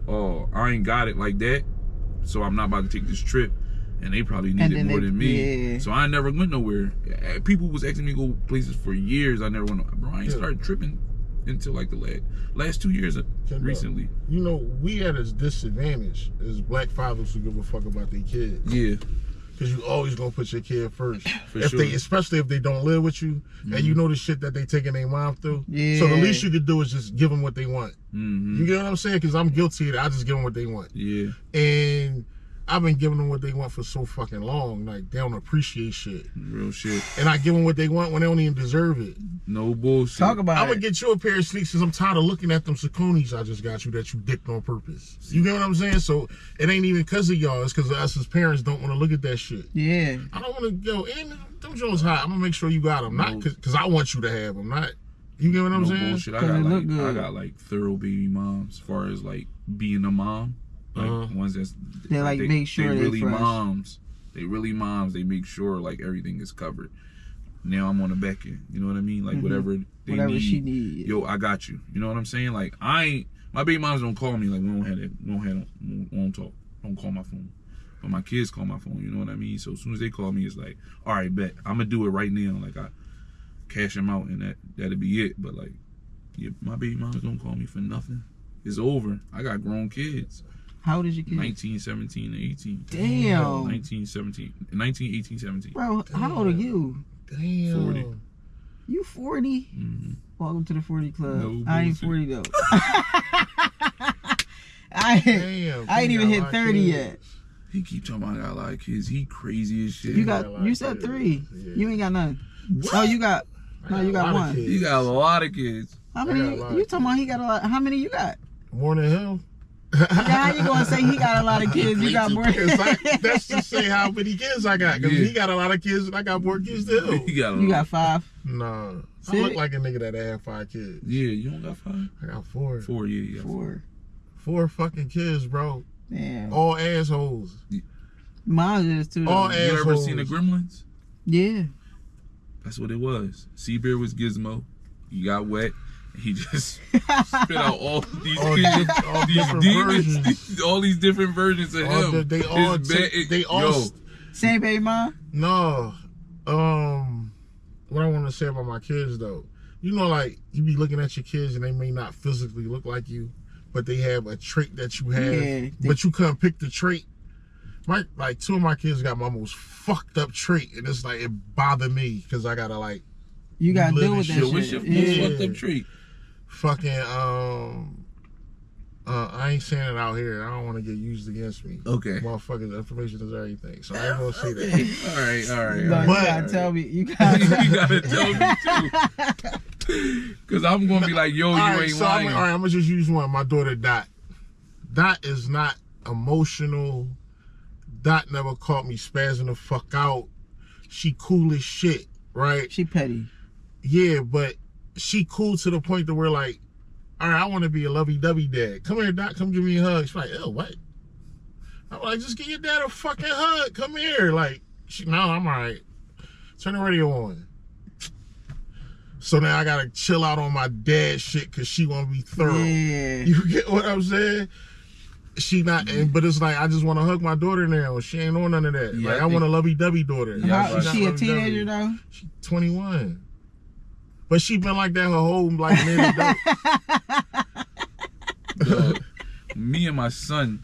oh, I ain't got it like that, so I'm not about to take this trip. And they probably needed more than me. So I never went nowhere. People was asking me to go places for years. I never went. Bro, I ain't started tripping until like the last 2 years recently. You know, we at a disadvantage as black fathers who give a fuck about their kids. Yeah. Because you always gonna put your kid first. Especially if they don't live with you and you know the shit that they taking their mom through. Yeah. So the least you could do is just give them what they want. You get what I'm saying? Because I'm guilty of that. I just give them what they want. Yeah. And I've been giving them what they want for so fucking long. Like, they don't appreciate shit. Real shit. And I give them what they want when they don't even deserve it. No bullshit. Talk about I'm gonna get you a pair of sneaks because I'm tired of looking at them Sauconys I just got you that you dicked on purpose. You get what I'm saying? So it ain't even because of y'all. It's because of us as parents don't want to look at that shit. Yeah. I don't want to go, and them Jones hot. I'm gonna make sure you got them. Not because I want you to have them. Not, you get what I'm saying? Bullshit. I got like thorough baby moms as far as like being a mom. Like ones that's make sure they really fresh. moms. They really moms. They make sure like everything is covered. Now I'm on the back end. You know what I mean? Like whatever she need. Yo, I got you. You know what I'm saying? Like my baby moms don't call me. Like we don't talk. Don't call my phone. But my kids call my phone. You know what I mean? So as soon as they call me, it's like, all right, bet I'm gonna do it right now. Like I cash them out and that'll be it. But like, yeah, my baby moms don't call me for nothing. It's over. I got grown kids. How old is your kid? 19, 17, and 18. Damn. 19, 18, 17. Bro, how old are you? Damn. 40. You 40? Mm-hmm. Welcome to the 40 club. No I ain't 40 though. I ain't even hit 30 yet. He keep talking about I got a lot of kids. He crazy as shit. You said 3. Yeah. You ain't got none. What? Oh, you got one. He got a lot of kids. How many? You talking about he got a lot? How many you got? More than him. How you gonna say he got a lot of kids? You got more. That's to say how many kids I got. Because he got a lot of kids and I got more kids too. You got 5? Nah. I look like a nigga that had 5 kids. Yeah, you don't got 5? I got 4. 4, yeah. 4 fucking kids, bro. Damn. All assholes. Mine is too. All assholes. You ever seen the Gremlins? Yeah. That's what it was. Seabear was Gizmo. He got wet. He just spit out all these demons, all these different versions of him. They all same baby mom? No. What I want to say about my kids though, you know, like, you be looking at your kids and they may not physically look like you, but they have a trait that you have, but you couldn't pick the trait. Like, 2 of my kids got my most fucked up trait, and it's like, it bothered me, because I gotta, like, you gotta deal with that shit. What's your most fucked up trait? Fucking, I ain't saying it out here. I don't want to get used against me. Okay. Motherfuckers, information is everything. So I ain't gonna say that. All right. No, you gotta tell me. You gotta tell me too. Cause I'm gonna be like, yo, you ain't lying. I'm gonna just use one. My daughter Dot. Dot is not emotional. Dot never caught me spazzing the fuck out. She cool as shit, right? She petty. Yeah, but she cool to the point that we're like, all right, I want to be a lovey-dovey dad. Come here, Doc. Come give me a hug. She's like, oh, what? I'm like, just give your dad a fucking hug. Come here. Like, no, I'm all right. Turn the radio on. So now I got to chill out on my dad shit because she want to be thorough. Yeah. You get what I'm saying? She not, but it's like, I just want to hug my daughter now. She ain't on none of that. Yeah, like, I want a lovey-dovey daughter. Yeah, is she a teenager, though? She's 21. But she been like that her whole life. Me and my son.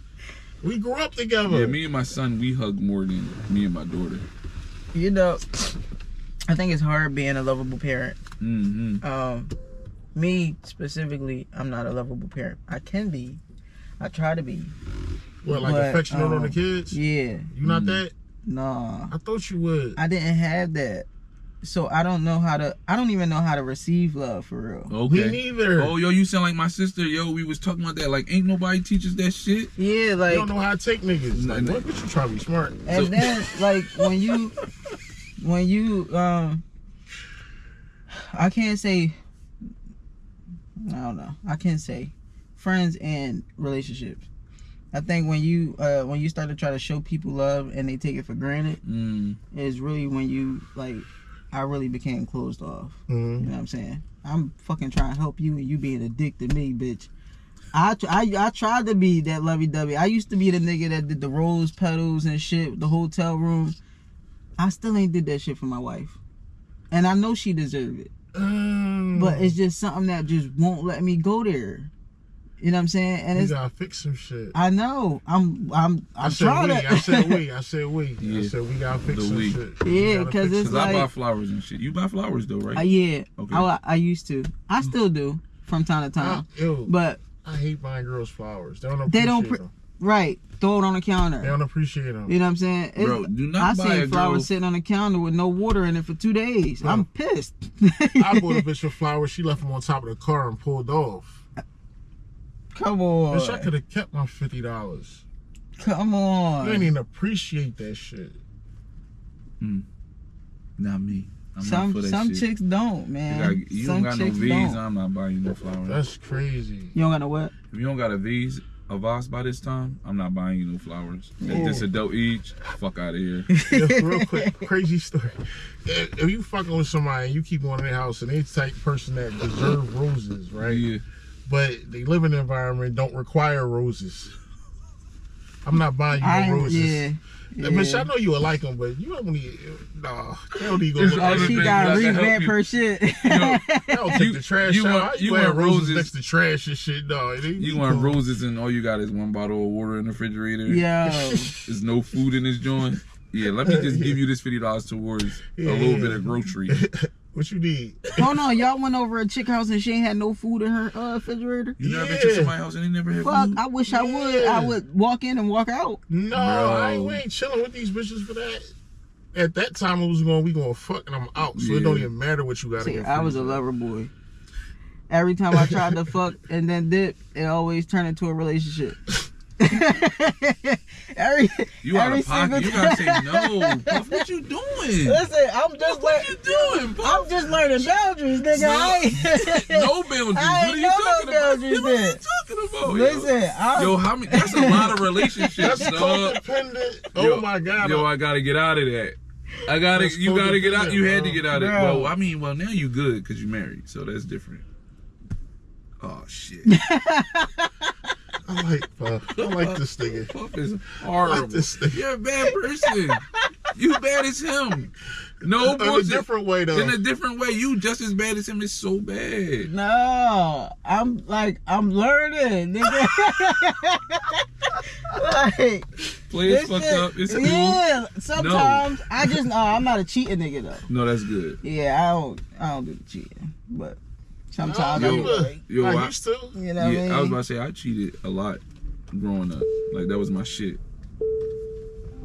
We grew up together. Yeah, me and my son, we hug more than me and my daughter. You know, I think it's hard being a lovable parent. Mm-hmm. Me specifically, I'm not a lovable parent. I can be. I try to be. What, like affectionate on the kids? Yeah. You not that? Nah. I thought you would. I didn't have that. So I don't even know how to receive love for real. Okay. Me neither. Oh, yo, you sound like my sister. Yo, we was talking about that. Like, ain't nobody teaches that shit. Yeah, like. You don't know how to take niggas. Like, what? You try to be smart. And then, like, when you, I can't say, I don't know. I can't say friends and relationships. I think when you start to try to show people love and they take it for granted, is really when you, like, I really became closed off. You know what I'm saying? I'm fucking trying to help you and you being a dick to me, bitch. I tried to be that lovey-dovey. I used to be the nigga that did the rose petals and shit, the hotel rooms. I still ain't did that shit for my wife. And I know she deserved it. But it's just something that just won't let me go there. You know what I'm saying? And you gotta fix some shit. I know. I'm trying to. I said we. Yeah. I said we gotta fix some shit. Yeah, because it's like, I buy flowers and shit. You buy flowers though, right? Yeah. Okay. I used to. I still do from time to time. But I hate buying girls flowers. They don't appreciate them. Right. Throw it on the counter. They don't appreciate them. You know what I'm saying? Bro, do not buy a girl. I seen flowers sitting on the counter with no water in it for 2 days. Bro, I'm pissed. I bought a bitch for flowers. She left them on top of the car and pulled off. Come on. Bitch, I could have kept my $50. Come on. You didn't even appreciate that shit. Not me. I'm some not for that some shit. chicks don't, man. You some don't got no chicks V's, don't. I'm not buying you no flowers. That's crazy. You don't got no what? If you don't got a V's, a Voss by this time, I'm not buying you no flowers. If this adult age, fuck out of here. Real quick, crazy story. If you fucking with somebody and you keep going to their house and they the type of person that deserve roses, right? Yeah. But they live in an environment don't require roses. I'm not buying you no roses. Yeah. Bitch, I know you would like them, but you don't need. Nah, they don't need to go. She got to revamp her shit. I don't take the trash out. You want roses next to trash and shit, dog. You want roses and all you got is one bottle of water in the refrigerator. Yo. There's no food in this joint. Yeah, let me just give you this $50 towards a little bit of groceries. What you need? Hold on, y'all went over a chick house and she ain't had no food in her refrigerator? You never been to somebody's house and they never had food? I wish I would. I would walk in and walk out. No, we ain't chilling with these bitches for that. At that time, it was we going fuck and I'm out. So it don't even matter what you got to get. I was a lover boy. Every time I tried to fuck and then dip, it always turned into a relationship. You out of pocket. You gotta say no. Puff, what you doing? Listen, I'm just what you doing, Puff? I'm just learning boundaries, nigga. No boundaries. I ain't know no boundaries. What are you talking about? Listen, yo, how many? That's a lot of relationships, that's dog. Codependent. Oh my god. Yo, I gotta get out of that. You gotta get out. You had to get out of it. Well, I mean, now you good because you married, so that's different. Oh shit. I like Puff. I like this nigga. Puff is horrible. Like this nigga. You're a bad person. You bad as him. No bullshit. In a different way, though. In a different way. You just as bad as him. It's so bad. No, I'm learning, nigga. Like, players fucked up. It's cool. Yeah, sometimes I'm not a cheating nigga though. No, that's good. Yeah, I don't do the cheating, but sometimes I used to. You know what I mean? I was about to say I cheated a lot growing up. Like that was my shit.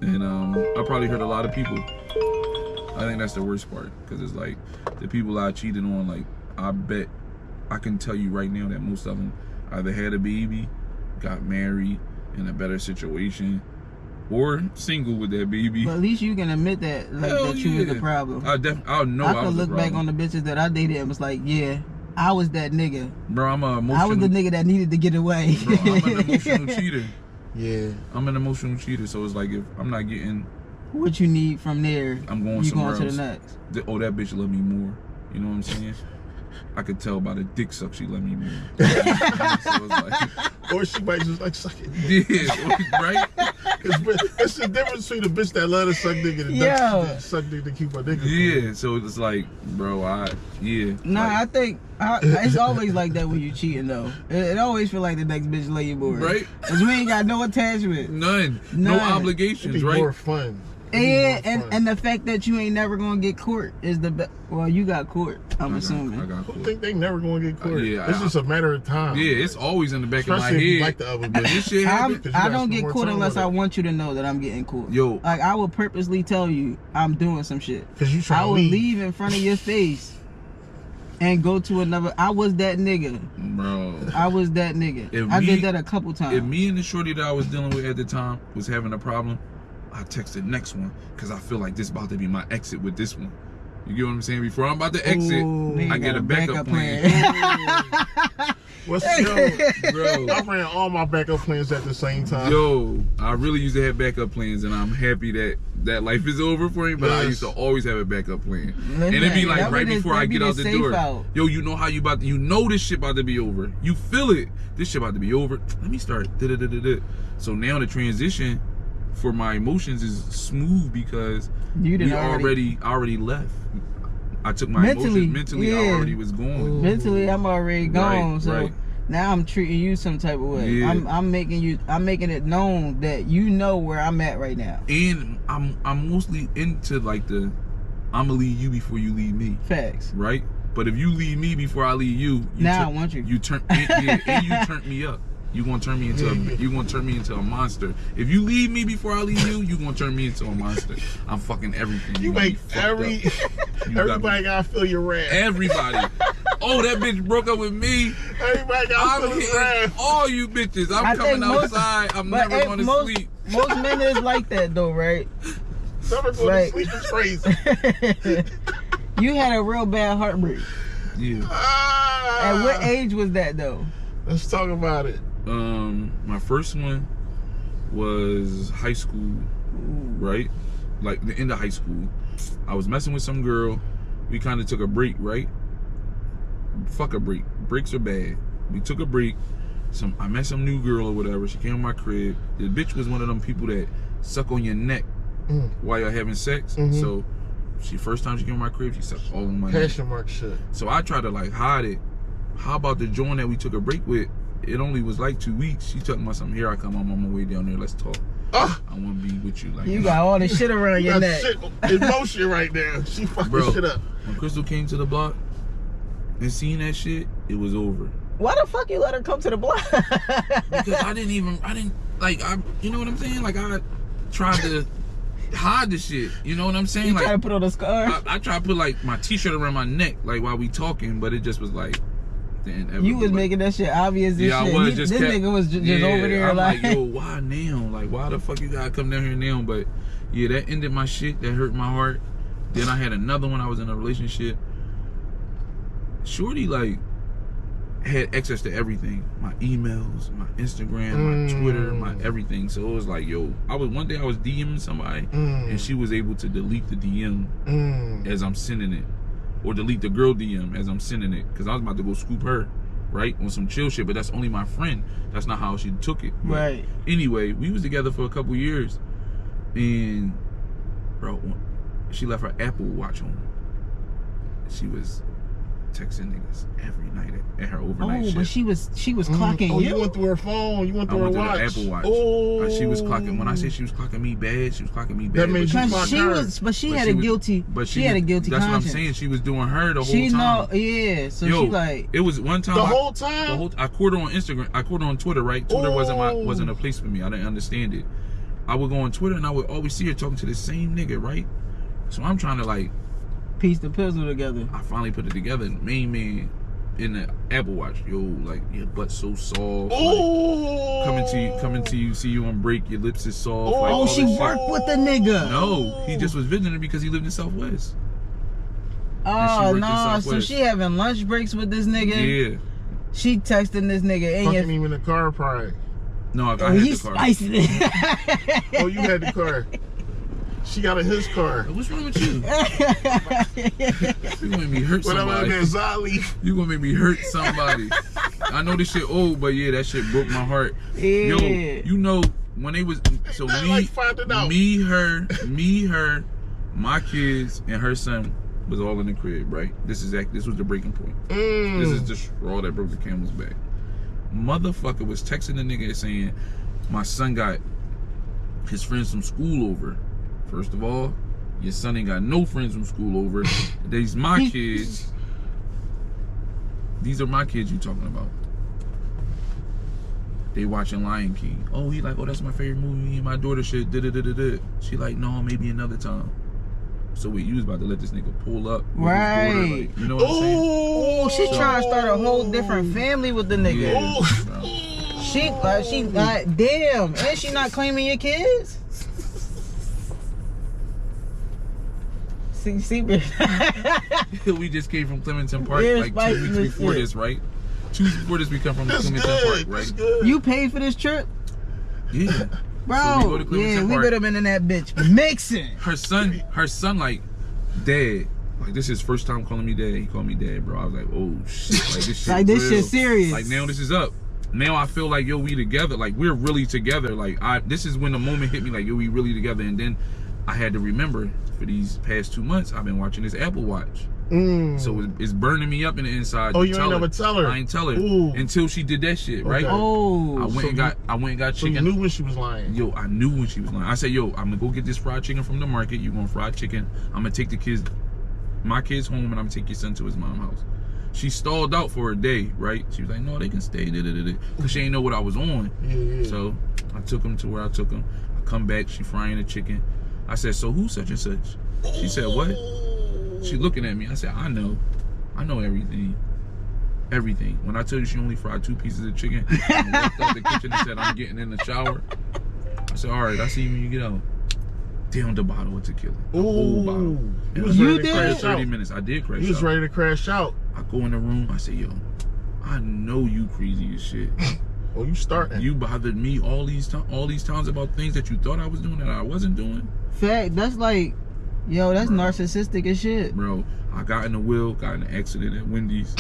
And I probably hurt a lot of people. I think that's the worst part, because it's like the people I cheated on, like I bet I can tell you right now that most of them either had a baby, got married in a better situation, or single with that baby. But at least you can admit that, you was the problem. I know I could look back on the bitches that I dated and was like, yeah, I was that nigga. Bro, I was the nigga that needed to get away. Bro, I'm an emotional cheater. Yeah. I'm an emotional cheater, so it's like if I'm not getting what you need from there, I'm going you somewhere going else. To the next. Oh, that bitch love me more. You know what I'm saying? I could tell by the dick suck she love me more. So it's like, or she might just like suck it. Yeah, right? It's the difference between the bitch that love to suck dick and the bitch that suck dick to keep her dick. Yeah, so it's like, bro, Nah, I think it's always like that when you cheating though. It always feel like the next bitch love you more. Right? Cause we ain't got no attachment. None. No obligations, It'd be right? more fun. And the fact that you ain't never gonna get court is the best. Well, you got court, I'm assuming. I got Who court. think they never gonna get court? Yeah, it's just a matter of time. Yeah, it's always in the back especially of my if you head. like the other bitch. This shit I don't get court unless I want you to know that I'm getting court. Yo. Like, I will purposely tell you I'm doing some shit. Cause you try I will leave in front of your face and go to another. I was that nigga. Bro. I was that nigga. I did that a couple times. If me and the shorty that I was dealing with at the time was having a problem, I texted next one because I feel like this about to be my exit with this one. You get what I'm saying? Before I'm about to exit, I get a backup plan. What's bro? I ran all my backup plans at the same time. Yo, I really used to have backup plans, and I'm happy that life is over for me. But I used to always have a backup plan, and it'd be like right before I get out the door. Yo, you know how you know this shit about to be over. You feel it. This shit about to be over. Let me start. So now the transition for my emotions is smooth because I already left. I took my emotions mentally. I already was gone. Mentally, I'm already gone. So now I'm treating you some type of way. Yeah. I'm making it known that you know where I'm at right now. And I'm mostly into like I'm gonna leave you before you leave me. Facts. Right. But if you leave me before I leave you, I want you. You turn and you turn me up. You gonna turn me into a monster. If you leave me before I leave you, you gonna turn me into a monster. I'm fucking everything. You make everybody gotta feel your wrath. Everybody. Oh, that bitch broke up with me. Everybody gotta feel his wrath. All you bitches. I'm coming outside. I'm never gonna sleep. Most men is like that though, right? Never going to sleep is crazy. You had a real bad heartbreak. Yeah. At what age was that though? Let's talk about it. My first one was high school, right? Like the end of high school. I was messing with some girl. We kind of took a break, right? Fuck a break. Breaks are bad. We took a break. I met some new girl or whatever. She came to my crib. The bitch was one of them people that suck on your neck while you're having sex. So first time she came to my crib, she sucked all on my neck. Passion mark shit. So I tried to like hide it. How about the joint that we took a break with? It only was like 2 weeks. She talking about something. Here I come. I'm on my way down there. Let's talk. I want to be with you. Like you got all this shit around your neck. Emotion right now. She fucking shit up. When Crystal came to the block and seen that shit, it was over. Why the fuck you let her come to the block? Because I didn't you know what I'm saying? Like I tried to hide the shit. You know what I'm saying? You like try to put on a scarf? I tried to put like my t-shirt around my neck, like while we talking, but it just was like. You was making that shit obvious. Yeah, shit. I was. This nigga was just over there. I'm like, yo, why now? Like, why the fuck you gotta come down here now? But yeah, that ended my shit. That hurt my heart. Then I had another one. I was in a relationship. Shorty like had access to everything. My emails, my Instagram, my Twitter, my everything. So it was like, yo, one day I was DMing somebody and she was able to delete the DM as I'm sending it. Or delete the girl DM as I'm sending it. Because I was about to go scoop her, right? On some chill shit. But that's only my friend. That's not how she took it. Right. Anyway, we was together for a couple years. And bro, she left her Apple Watch on. She was texting niggas every night at her overnight shift. But she was clocking you. You went through her phone. You went through her watch. The Apple Watch. Oh. She was clocking. When I say she was clocking me bad, she was clocking me bad. That means she had a guilty conscience. That's what I'm saying. She was doing her the whole time. So she like. It was one time. The whole time. I caught her on Instagram. I caught her on Twitter. Right. Twitter wasn't a place for me. I didn't understand it. I would go on Twitter and I would always see her talking to the same nigga. Right. So I'm trying to like piece the puzzle together. I finally put it together. Main man in the Apple Watch, yo, like your butt's so soft. Oh, like, coming to you, see you on break, your lips is soft. Oh, like, she worked with the nigga. No, he just was visiting because he lived in Southwest. Oh no, so she having lunch breaks with this nigga. Yeah. She texting this nigga. Fucking him in the car, probably. No, I had the car. Oh, you had the car. She got in his car. What's wrong with you? You gonna make me hurt somebody. You gonna make me hurt somebody. I know this shit old, but yeah, that shit broke my heart. Yeah. Yo, you know when they was so me, her, my kids, and her son was all in the crib, right? This was the breaking point. This is the straw that broke the camel's back. Motherfucker was texting the nigga saying, my son got his friends from school over. First of all, your son ain't got no friends from school over. These my kids. These are my kids you talking about. They watching Lion King. Oh, he like, oh, that's my favorite movie. Me and my daughter shit. She like, no, maybe another time. So wait, you was about to let this nigga pull up with right? His daughter, like, you know what I'm saying? Oh, she trying to start a whole different family with the nigga. Yeah, she like, damn, and she not claiming your kids? See, we just came from Clementon Park like 2 weeks before this, right? 2 weeks before this, we come from Clementon Park, right? You paid for this trip? Yeah. Bro, so we go to Clementon we Park. would have been in that bitch mixing. Her son like, dad. Like, this is his first time calling me dad. He called me dad, bro. I was like, oh shit. Like, this shit like, this shit serious. Like, now this is up. Now I feel like, yo, we together. Like, we're really together. Like, this is when the moment hit me, like, yo, we really together. And then I had to remember, for these past 2 months, I've been watching this Apple Watch. So it's burning me up in the inside. Oh, you ain't never tell her? I ain't tell her. Ooh. Until she did that shit, right? Okay. Oh. I went and got chicken. So you knew when she was lying? Yo, I knew when she was lying. I said, yo, I'm gonna go get this fried chicken from the market. You gonna fried chicken. I'm gonna take my kids home, and I'm gonna take your son to his mom's house. She stalled out for a day, right? She was like, no, they can stay. Because she ain't know what I was on. Yeah. So I took him to where I took him. I come back, she frying the chicken. I said, so who's such and such? She said, what? She looking at me. I said, I know everything. Everything. When I tell you she only fried 2 pieces of chicken, and walked out the kitchen and said, I'm getting in the shower. I said, all right, I'll see you when you get out. Down the bottle of tequila. The whole bottle. You did? Crash 30 minutes. I did crash out. You was ready to crash out. I go in the room. I say, yo, I know you crazy as shit. Oh, you starting. You bothered me all these times about things that you thought I was doing that I wasn't doing. Fact, that's like, yo, that's narcissistic as shit. Bro, I got in the wheel, got in an accident at Wendy's.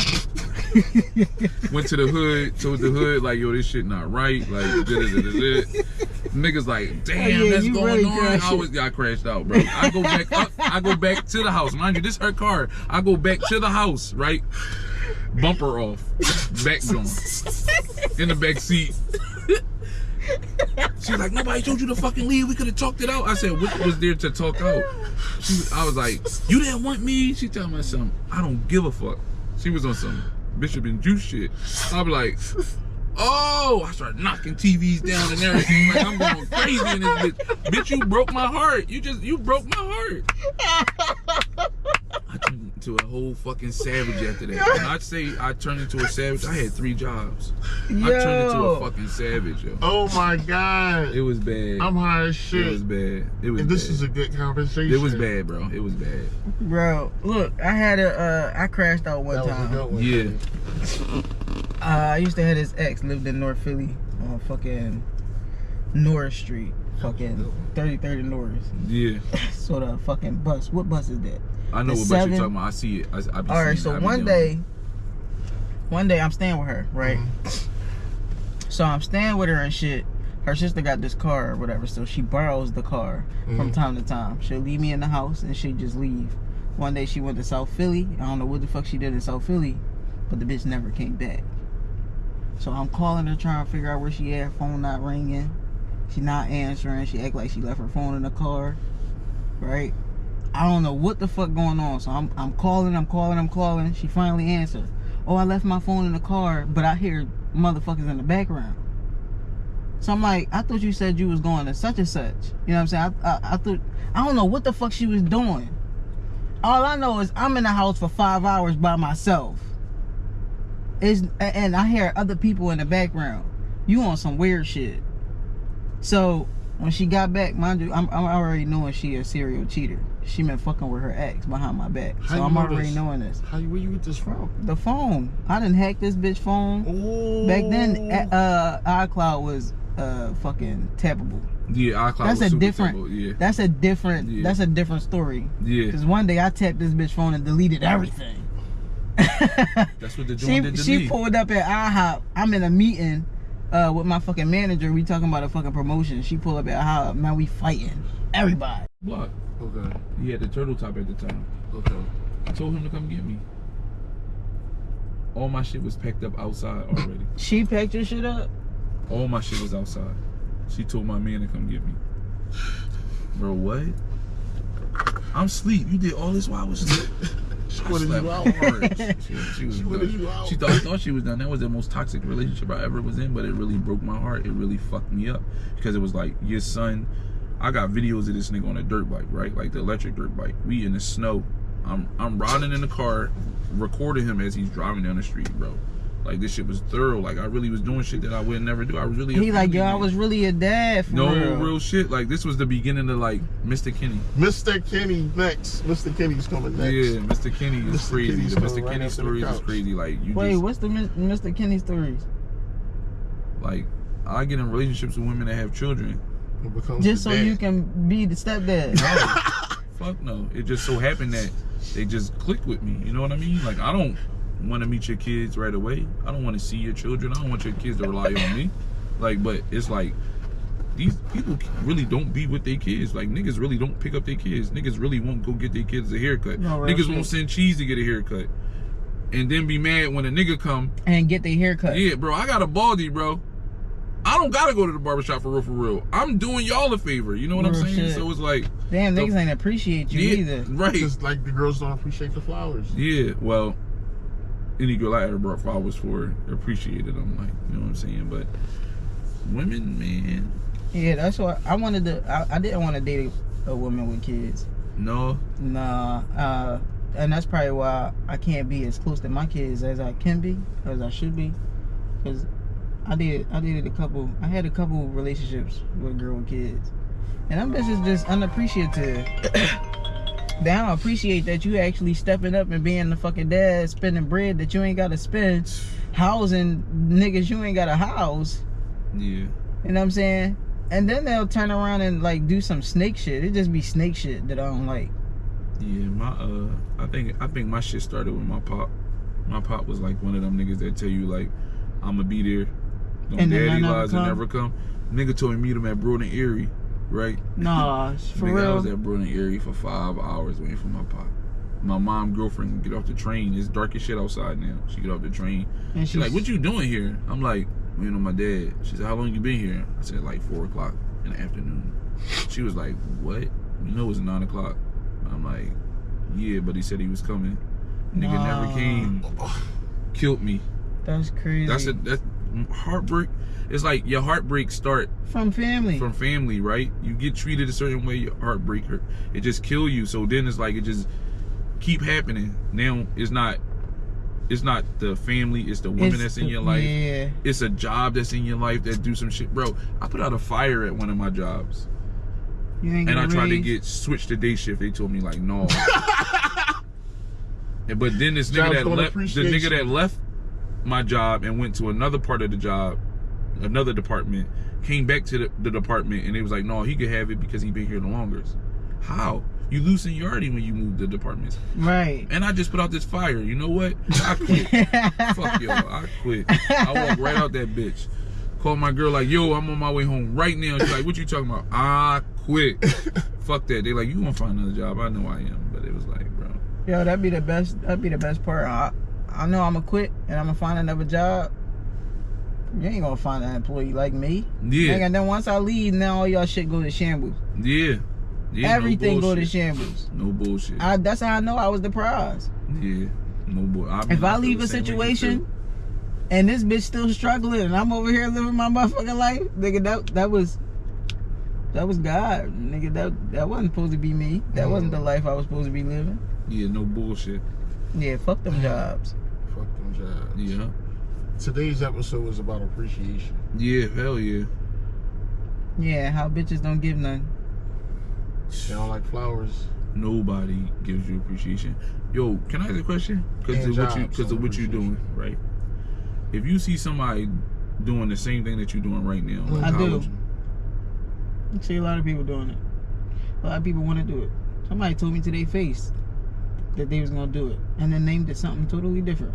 Went to the hood, told the hood, like, yo, this shit not right. Like, niggas like, damn, that's going on. I crashed out, bro. I go back up, I go back to the house. Mind you, this her car. I go back to the house, right? Bumper off. Back going. In the back seat. She's like, nobody told you to fucking leave. We could have talked it out. I said, what was there to talk out? I was like, you didn't want me? She told me something. I don't give a fuck. She was on some Bishop and Juice shit. I'm like, oh, I started knocking TVs down and everything. Like, I'm going crazy in this bitch. Bitch, you broke my heart. You broke my heart. I turned into a whole fucking savage after that. When I say I turned into a savage, I had 3 jobs. Yo. I turned into a fucking savage, yo. Oh my God. It was bad. I'm high as shit. It was bad. It was and this bad. is a good conversation. It was bad, bro. It was bad. Bro, look, I crashed out one time. Was a good one, yeah. I used to have this ex lived in North Philly on fucking Norris Street. Fucking 3030 Norris. Yeah. So the fucking bus. What bus is that? I know what bus you're talking about. I see it. All right, so one day I'm staying with her, right? So I'm staying with her and shit. her sister got this car or whatever, so she borrows the car from time to time. She'll leave me in the house and she'll just leave. One day she went to South Philly. I don't know what the fuck she did in South Philly, but the bitch never came back. So I'm calling her trying to figure out where she at. Phone not ringing. She not answering. She act like she left her phone in the car. Right? I don't know what the fuck going on. So I'm calling. She finally answered. Oh, I left my phone in the car, but I hear motherfuckers in the background. So I'm like, I thought you said you was going to such and such. You know what I'm saying? I thought, I don't know what the fuck she was doing. All I know is I'm in the house for 5 hours by myself. And I hear other people in the background. You on some weird shit. So when she got back, mind you, I'm already knowing she a serial cheater. She been fucking with her ex behind my back. So I'm already knowing this. Where you get this from? The phone. I done hacked this bitch phone. Oh. Back then, iCloud was fucking tappable. Yeah, iCloud was super tappable. Yeah. That's a different story. Yeah. Because one day I tapped this bitch phone and deleted everything. That's what the joint did to me. She pulled up at IHOP. I'm in a meeting with my fucking manager. We talking about a fucking promotion. She pulled up at IHOP. Man, we fighting. Everybody. Block. Okay. He had the turtle top at the time. Okay. I told him to come get me. All my shit was packed up outside already. She packed your shit up? All my shit was outside. She told my man to come get me. Bro, what? I'm asleep. You did all this while I was asleep. She wanted you out. She was done. She thought she was done. That was the most toxic relationship I ever was in, but it really broke my heart. It really fucked me up because it was like, your son, I got videos of this nigga on a dirt bike, right? Like the electric dirt bike. We in the snow. I'm riding in the car, recording him as he's driving down the street, bro. Like, this shit was thorough. Like, I really was doing shit that I would never do. I was really... He like, yo, I was really a dad for real shit. Like, this was the beginning of, like, Mr. Kenny. Mr. Kenny next. Mr. Kenny's coming next. Yeah, Mr. Kenny is crazy. The Mr. Kenny stories is crazy. Like, Wait, what's the Mr. Kenny stories? Like, I get in relationships with women that have children. Just so you can be the stepdad. No. Fuck no. It just so happened that they just clicked with me. You know what I mean? Like, I don't want to meet your kids right away. I don't want to see your children. I don't want your kids to rely on me. Like, but it's like, these people really don't be with their kids. Like, niggas really don't pick up their kids. Niggas really won't go get their kids a haircut. No, niggas won't send cheese to get a haircut. And then be mad when a nigga come and get their haircut. Yeah, bro, I got a baldy, bro. I don't gotta go to the barbershop for real. I'm doing y'all a favor. You know what I'm saying? Shit. So it's like, damn, niggas ain't appreciate you either. Right. Just like the girls don't appreciate the flowers. Yeah, well, any girl I ever brought flowers for appreciated them, like, you know what I'm saying? But women, man. Yeah, that's what I wanted to. I didn't want to date a woman with kids. No. Nah. And that's probably why I can't be as close to my kids as I can be, as I should be, because I had a couple relationships with girl with kids, and them bitches just unappreciative. They don't appreciate that you actually stepping up and being the fucking dad, spending bread that you ain't gotta spend, housing niggas you ain't gotta house. Yeah. You know what I'm saying? And then they'll turn around and like do some snake shit. It just be snake shit that I don't like. Yeah, I think my shit started with my pop. My pop was like one of them niggas that tell you like, I'ma be there. Don't daddy lies and never come. Nigga told me meet him at Broad and Erie, right? Nah, for nigga, real. I was at Broad and Erie for 5 hours waiting for my pop. My mom girlfriend get off the train. It's dark as shit outside now. She get off the train. And she's like, what you doing here? I'm like, waiting on my dad. She said, how long you been here? I said, like 4 o'clock in the afternoon. She was like, what? You know it's 9 o'clock. I'm like, yeah, but he said he was coming. Nigga never came. Killed me. That's crazy. That's heartbreak. It's like your heartbreak start from family. From family, right? You get treated a certain way, your heartbreak hurt. It just kill you. So then it's like it just keep happening. Now it's not the family, it's the women that's in your life. Yeah. It's a job that's in your life that do some shit. Bro, I put out a fire at one of my jobs. And I tried to get switched to day shift. They told me like, no. But then this nigga that left my job and went to another part of the job, another department, came back to the department, and they was like, no, he could have it because he been here the longest. How? You lose seniority when you move the departments. Right. And I just put out this fire. You know what? I quit. Fuck y'all. I quit. I walked right out that bitch. Call my girl like, yo, I'm on my way home right now. She's like, what you talking about? I quit. Fuck that. They like, you gonna find another job. I know I am. But it was like, bro. Yo, that'd be the best part. I know I'm gonna quit and I'm gonna find another job. You ain't gonna find an employee like me. Yeah. And then once I leave, now all y'all shit go to shambles. Yeah. Everything no go to shambles. No bullshit. That's how I know I was the prize. Yeah. No bullshit. If I leave a situation and this bitch still struggling and I'm over here living my motherfucking life, nigga, that was God. Nigga, that wasn't supposed to be me. That wasn't the life I was supposed to be living. Yeah, no bullshit. Yeah, fuck them jobs. Fuck them jobs. Yeah. Today's episode was about appreciation. Yeah, hell yeah. Yeah, how bitches don't give none. They don't like flowers. Nobody gives you appreciation. Yo, can I ask a question? Because of what you're doing, right? If you see somebody doing the same thing that you're doing right now, like, I do. I see a lot of people doing it. A lot of people want to do it. Somebody told me to their face that they was gonna do it, and then named it something totally different.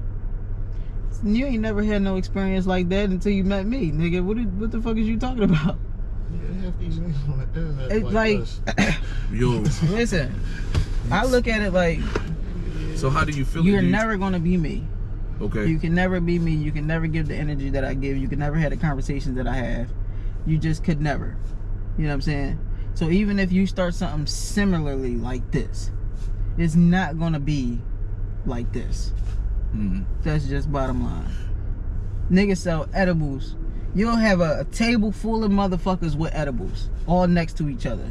You ain't never had no experience like that until you met me, nigga. What the fuck is you talking about? Yeah, half these niggas on the internet It's like yo, listen, I look at it like, so how do you feel? You're never gonna be me. Okay. You can never be me. You can never give the energy that I give. You can never have the conversations that I have. You just could never. You know what I'm saying? So even if you start something similarly like this, it's not gonna be like this. That's just bottom line. Niggas sell edibles. You'll have a table full of motherfuckers with edibles all next to each other.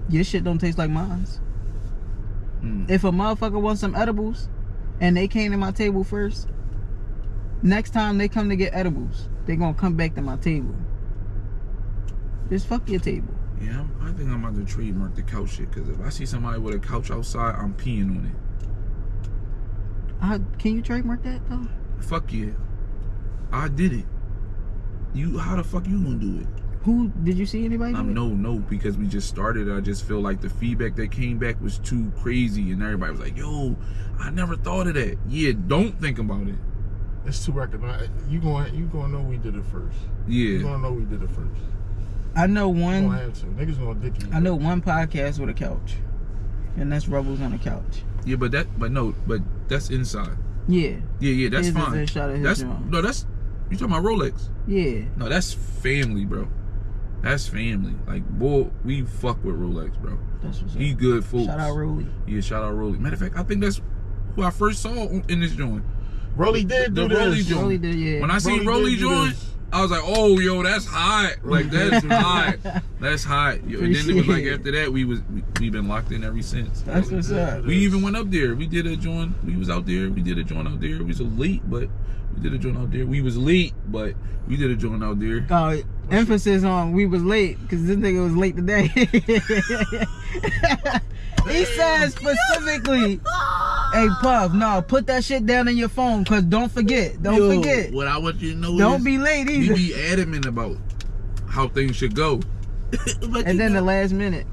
Your shit don't taste like mine's. If a motherfucker wants some edibles and they came to my table first, next time they come to get edibles, they gonna come back to my table. Just fuck your table. Yeah, I think I'm about to trademark the couch shit, because if I see somebody with a couch outside, I'm peeing on it. Can you trademark that though? Fuck yeah. I did it. How the fuck you gonna do it? Who did you see anybody do it? No, because we just started. I just feel like the feedback that came back was too crazy, and everybody was like, yo, I never thought of that. Yeah, don't think about it. It's too recognized. You gonna know we did it first. Yeah. You gonna know we did it first. I know one. You gonna have to. Niggas gonna dick you. I know one podcast with a couch, and that's Rebels on the Couch. Yeah, but that's inside. Yeah. Yeah, that's His fine. is shot at his joint. You talking about Rolex? Yeah. No, that's family, bro. That's family. Like, boy, we fuck with Rolex, bro. That's what's up. He good folks. Shout out Rolly. Yeah, shout out Rolly. Matter of fact, I think that's who I first saw in this joint. Rolly did do this. Rolly did, yeah. When I seen Rolly joint, I was like, oh, yo, that's hot. Like, that's hot. That's hot. Yo, and then it was like, after that, we've been locked in ever since. That's what's up. We even went up there. We did a joint. We was out there. We did a joint out there. We was late, but we did a joint out there. We was late, but we did a joint out there. Emphasis on we was late, because this nigga was late today. He said specifically, hey Puff, no, put that shit down in your phone, because don't forget. Don't forget. What I want you to know don't be late either. We be adamant about how things should go. And then the last minute,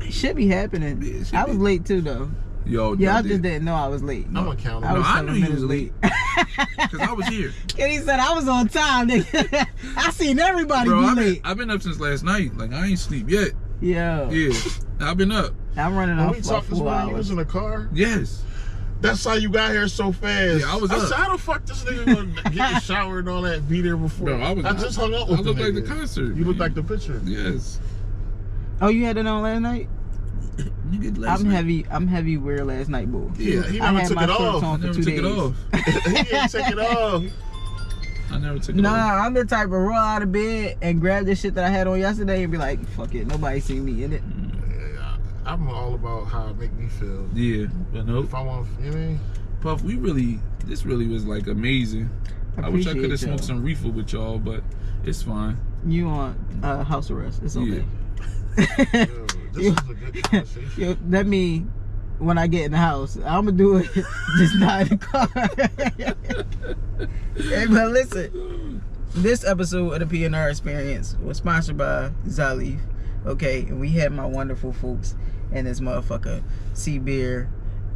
shit be happening. Yeah, I was late too, though. Yo, yeah, I just didn't know I was late. I'm accountable. I knew you was late. Because I was here. And he said I was on time, nigga. I seen everybody be late. I've been up since last night. Like, I ain't sleep yet. Yeah. Yeah. I've been up. I'm running off we talked this morning, you was in the car? Yes. That's how you got here so fast. Yeah, I was I up. said, how the fuck this nigga gonna get a shower and all that, be there before? No, I just hung up with I look like the concert. You look like the picture. Yes. Oh, you had it on last night? Nigga, I'm heavy wear last night, boo. Yeah, he never took it off. I never took it off. He didn't take it off. I never took it off. Nah, I'm the type of roll out of bed and grab this shit that I had on yesterday and be like, fuck it, nobody seen me in it. Yeah, I'm all about how it make me feel. Yeah, but no. If I want, you know what I mean? Puff, this really was like amazing. I wish I could have smoked some reefer with y'all, but it's fine. You on house arrest? It's okay. Yeah. This is a good conversation. Yo, that mean when I get in the house, I'm gonna do it, just not in the car. Hey, but listen, this episode of the PNR Experience was sponsored by Zalif. Okay, and we had my wonderful folks and this motherfucker C-Beer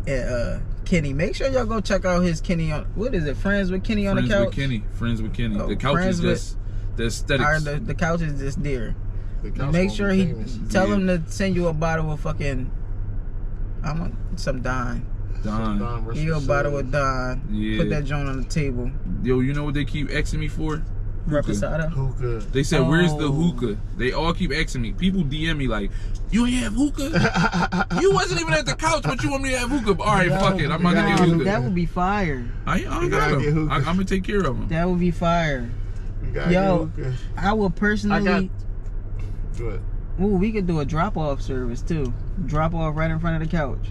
and Kenny. Make sure y'all go check out his Kenny on, what is it? Friends with Kenny on the couch. Friends with Kenny. Oh, the couch is just The aesthetics. The couch is just there. The Make sure he tell Yeah. him to send you a bottle of fucking some Don. Don. Give you a bottle of Don. Yeah. Put that joint on the table. Yo, you know what they keep asking me for? Reposado. Hookah. They said, "Where's the hookah?" They all keep asking me. People DM me like, "You ain't have hookah? You wasn't even at the couch, but you want me to have hookah?" All right, fuck it. I'm about to get hookah. That would be fire. I got him. I'm gonna take care of him. That would be fire. Yo, I would personally. Good. Ooh, we could do a drop-off service too. Drop off right in front of the couch.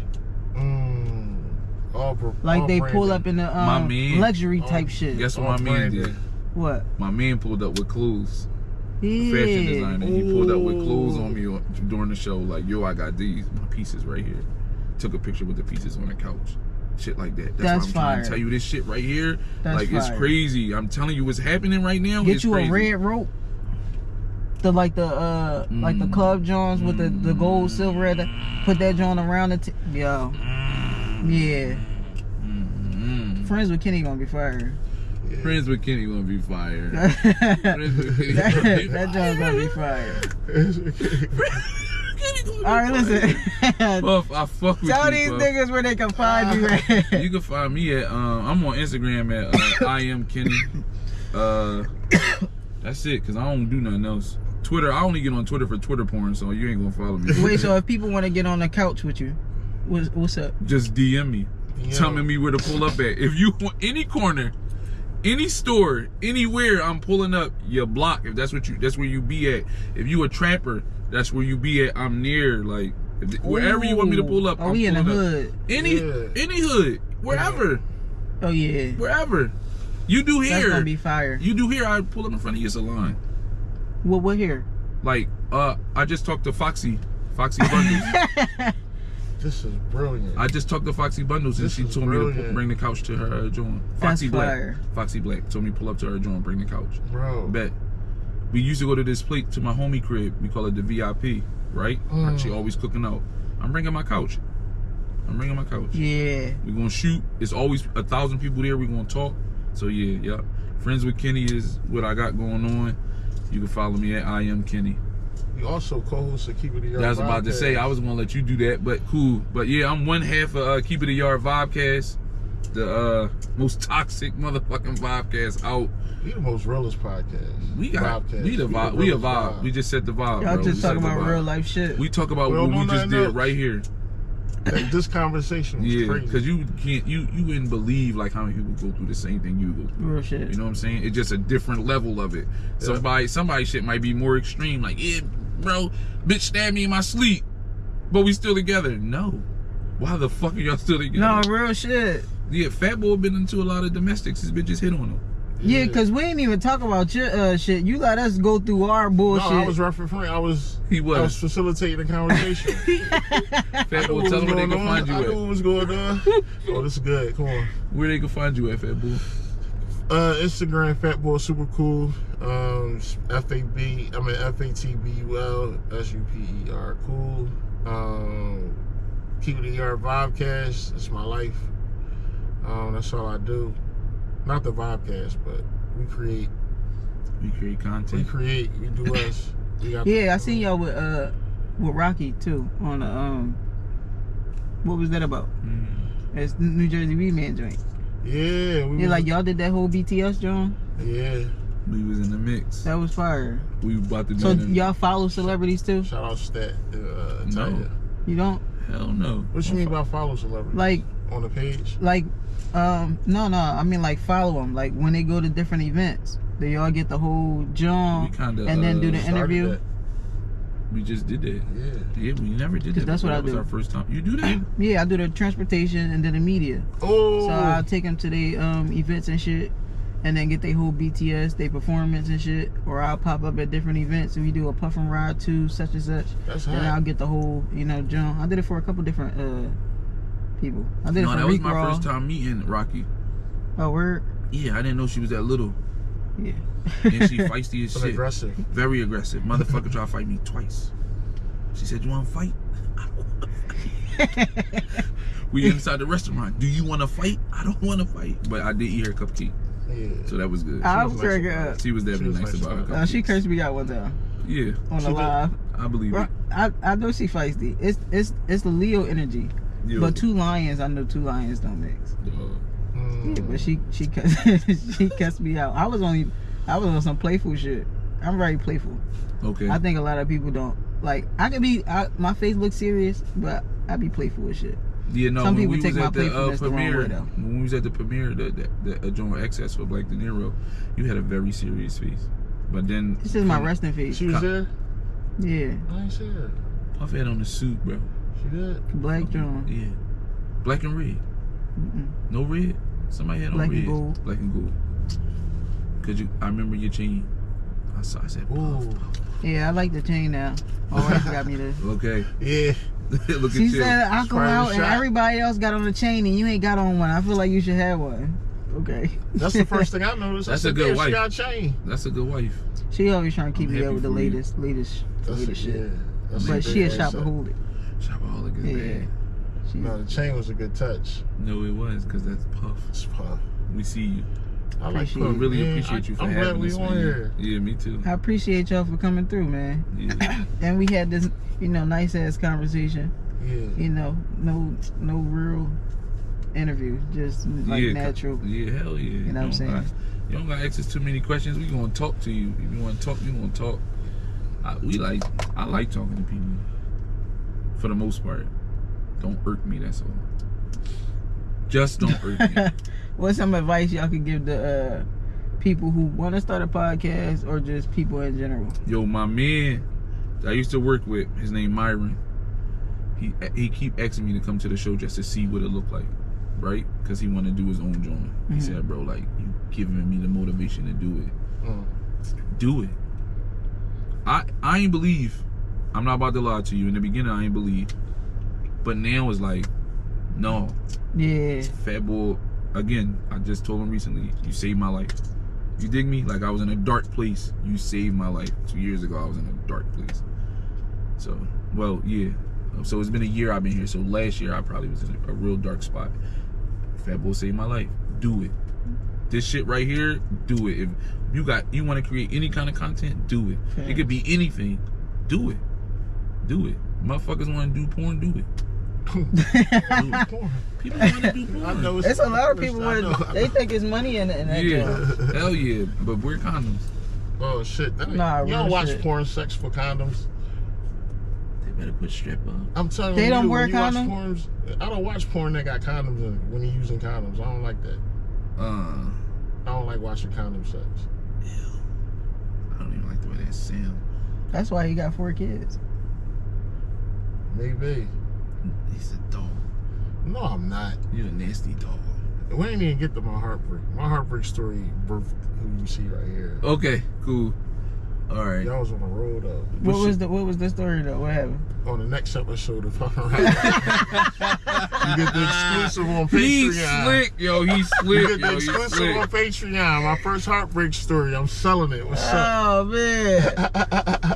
Like they pull up in the luxury type shit. Guess what my man did? What? My man pulled up with clothes. Yeah. Fashion designer. He pulled up with clothes on me during the show. Like, yo, I got these. My pieces right here. Took a picture with the pieces on the couch. Shit like that. That's why I'm trying to tell you this shit right here. That's like, fire. it's crazy. I'm telling you what's happening right now. Get it's you crazy. a red rope. Like the club Johns with the gold, silver at the, put that John around the yo. Yeah. Friends with Kenny gonna be fire. Yeah. Friends with Kenny gonna be fire. That John's gonna be fire. Alright, listen. Puff, I fuck with Tell you, these Puff. niggas where they can find you at. You can find me at I'm on Instagram at I am Kenny. That's it, cause I don't do nothing else. Twitter, I only get on Twitter for Twitter porn, so you ain't gonna follow me. Wait, so if people want to get on the couch with you, what's up? Just DM me, telling me where to pull up at. If you want any corner, any store, anywhere, I'm pulling up your block. If that's where you be at. If you a trapper, that's where you be at. I'm near, like wherever you want me to pull up. Oh, I'm we in the pulling up. hood. Any hood, wherever. Oh yeah. Wherever. You do here. That's gonna be fire. You do here. I pull up in front of your salon. What here? Like, I just talked to Foxy Bundles. This is brilliant. I just talked to Foxy Bundles and she told me to bring the couch to her joint. Foxy Black. Foxy Black told me to pull up to her joint, bring the couch. Bro. Bet. We used to go to this place to my homie crib. We call it the VIP, right? She always cooking out. I'm bringing my couch. Yeah. We're gonna shoot. It's always 1,000 people there. We're gonna talk. So yeah. Friends with Kenny is what I got going on. You can follow me at I am Kenny. You also co-host of Keep It a Yard. I was about to say, I was gonna let you do that, but cool. But yeah, I'm one half of Keep It a Yard Vibecast, the most toxic motherfucking Vibecast out. We the most realest podcast. We the vibe. We a vibe. We just set the vibe. Y'all bro. just talking about real life shit. We talk about what we just did right here. This conversation was crazy. Because you wouldn't believe like how many people go through the same thing you go through. Real shit. You know what I'm saying? It's just a different level of it. Yeah. Somebody shit might be more extreme. Like, yeah, bro, bitch stabbed me in my sleep, but we still together. No. Why the fuck are y'all still together? No, real shit. Yeah, Fat Boy been into a lot of domestics. His bitches hit on him. Yeah, because we ain't even talk about your shit. You let us go through our bullshit. No, I was referencing. I was facilitating the conversation. Fat Boy, tell them where they can find you at. I knew what was going on. Oh, this is good. Come on. Where they can find you at, Fat Boy? Instagram, Fat Boy Super Cool. FATBUL SUPER cool. Keep It a Yard Vibecast. That's my life. That's all I do. Not the Vibecast, but we create content. We do us. I seen y'all with Rocky too on the what was that about? It's New Jersey Weed Man joint. Yeah, like y'all did that whole BTS joint. Yeah, we was in the mix. That was fire. We about to be. So y'all follow celebrities too? Shout out Stat. No, you don't. Hell no. What you mean by follow celebrities? Like on the page? Like. No, I mean like follow them. Like when they go to different events, do y'all get the whole jump and then do the interview? That. We just did that. Yeah, we never did that. That's what I do. That was our first time. You do that? Yeah, I do the transportation and then the media. Oh. So I'll take them to the events and shit, and then get their whole BTS, their performance and shit. Or I'll pop up at different events and we do a puff and ride to such and such. That's then I'll get the whole jump. I did it for a couple different people. I did it for that was my Raw. first time meeting Rocky. Oh, word? Yeah, I didn't know she was that little. Yeah. And she feisty as shit. Aggressive. Very aggressive. Motherfucker tried to fight me twice. She said, "You want to fight?" I don't want to fight. We inside the restaurant. Do you want to fight? I don't want to fight. But I did eat her cupcake. Yeah. So that was good. I was cracking up. She was definitely nice about it. She cursed me out one time. Yeah. On the live. I believe it. I know she feisty. It's the Leo energy. Yo. But two lions, I know two lions don't mix. Yeah, but she cussed me out. I was on some playful shit. I'm very playful. Okay. I think a lot of people don't like. I could be. My face looks serious, but I be playful with shit. Yeah, no. Some when people we take was my at the playfulness the wrong way, though. When we was at the premiere, the Joint Excess for Black De Niro, you had a very serious face. But then this is my resting face. She was there. Yeah. I ain't see her. Puff had on the suit, bro. She did. Black John. Yeah. Black and red. No red. Somebody had on Black red. And gold. Black and gold. Cause I remember your chain. I said, Puff. Yeah, I like the chain now. My wife got me this. Okay. Yeah. Look she at said you. I come out and everybody else got on a chain and you ain't got on one. I feel like you should have one. Okay. That's the first thing I noticed. That's a good wife. She got a chain. That's a good wife. She always trying to keep me up with the latest shit. Yeah. But she a shopaholic. Shopaholic is bad. No, the chain was a good touch. No, it was, because that's Puff. It's Puff. We see you. I like Puff. I really appreciate you for having us, man. Here. Yeah, me too. I appreciate y'all for coming through, man. Yeah. And we had this, nice ass conversation. Yeah. No real interview, just like natural. Yeah, hell yeah. You know what I'm saying? You don't got access to too many questions. We gonna talk to you. If you want to talk, you gonna talk. I like talking to people. For the most part, don't irk me. That's all. Just don't irk me. What's some advice y'all could give to people who want to start a podcast or just people in general? Yo, my man, I used to work with. His name Myron. He keep asking me to come to the show just to see what it looked like, right? Because he want to do his own joint. He said, bro, like, you giving me the motivation to do it. Do it. I ain't believe. I'm not about to lie to you. In the beginning, I ain't believe. But now it's like, no. Yeah. Fat boy, again, I just told him recently, you saved my life. You dig me? Like, I was in a dark place. You saved my life. 2 years ago, I was in a dark place. So, well, yeah. So it's been a year I've been here. So last year I probably was in a real dark spot. Fat boy saved my life. Do it. This shit right here, do it. If you want to create any kind of content, do it. It could be anything. Do it. Do it. Motherfuckers want to do porn, do it. People want to do porn. I know it's a lot of people they think it's money in that job. Hell yeah. But wear condoms. Oh shit. Nah, you don't watch porn sex for condoms. Better put strap on. I'm telling they you, don't wear condoms. condoms? I don't watch porn that got condoms in it when you're using condoms. I don't like that. I don't like watching condom sex. Ew. I don't even like the way that sounds. That's why you got 4 kids. Maybe. He's a dog. No, I'm not. You're a nasty dog. We ain't even get to my heartbreak. My heartbreak story birthed who you see right here. Okay, cool. All right. Y'all was on the road though. What was the story though? What happened? On the next episode of PUFFNRIDE. You get the exclusive on Patreon. He's slick, yo. He's slick. You get the exclusive on Patreon. My first heartbreak story. I'm selling it. What's up? Oh man.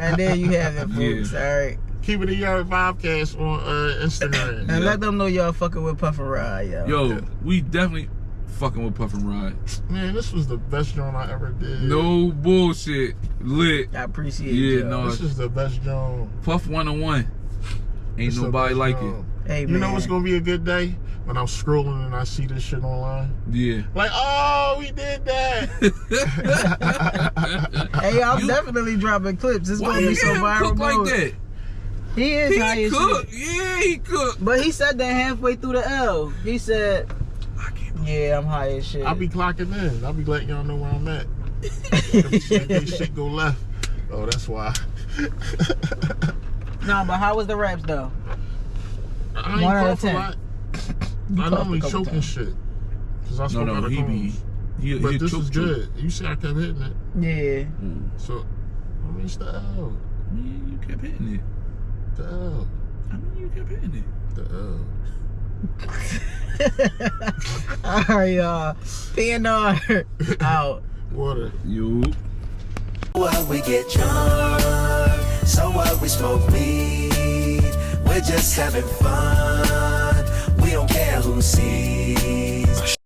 And then you have it, folks. All right. Keep it a yard Vibecast on Instagram. And let them know y'all fucking with PUFFNRIDE, yo. Yo, we definitely fucking with PUFFNRIDE. Man, this was the best joint I ever did. No bullshit. Lit. I appreciate it. Yeah, no. This is the best joint. Puff 101. Ain't nobody like it. Hey, man. You know what's gonna be a good day? When I'm scrolling and I see this shit online. Yeah. Like, oh, we did that. Hey, I'm definitely dropping clips. It's gonna be so viral. Like that? He is high as shit. Yeah, he cooked. But he said that halfway through the L. He said, yeah, I'm high as shit. I'll be clocking in. I'll be letting y'all know where I'm at. If shit go left. Oh, that's why. Nah, but how was the raps though? I ain't 1 out of cough 10. a lot. I normally choking shit. Cause I smoke out of cones. But this is good. You see I kept hitting it. Yeah. So, I mean, it's the L. Yeah, you kept hitting it. The L. I mean, you kept hitting it. The L. Alright, y'all. PNR out. Water. You. What we get drunk, so what we smoke weed. We're just having fun. We don't care who sees.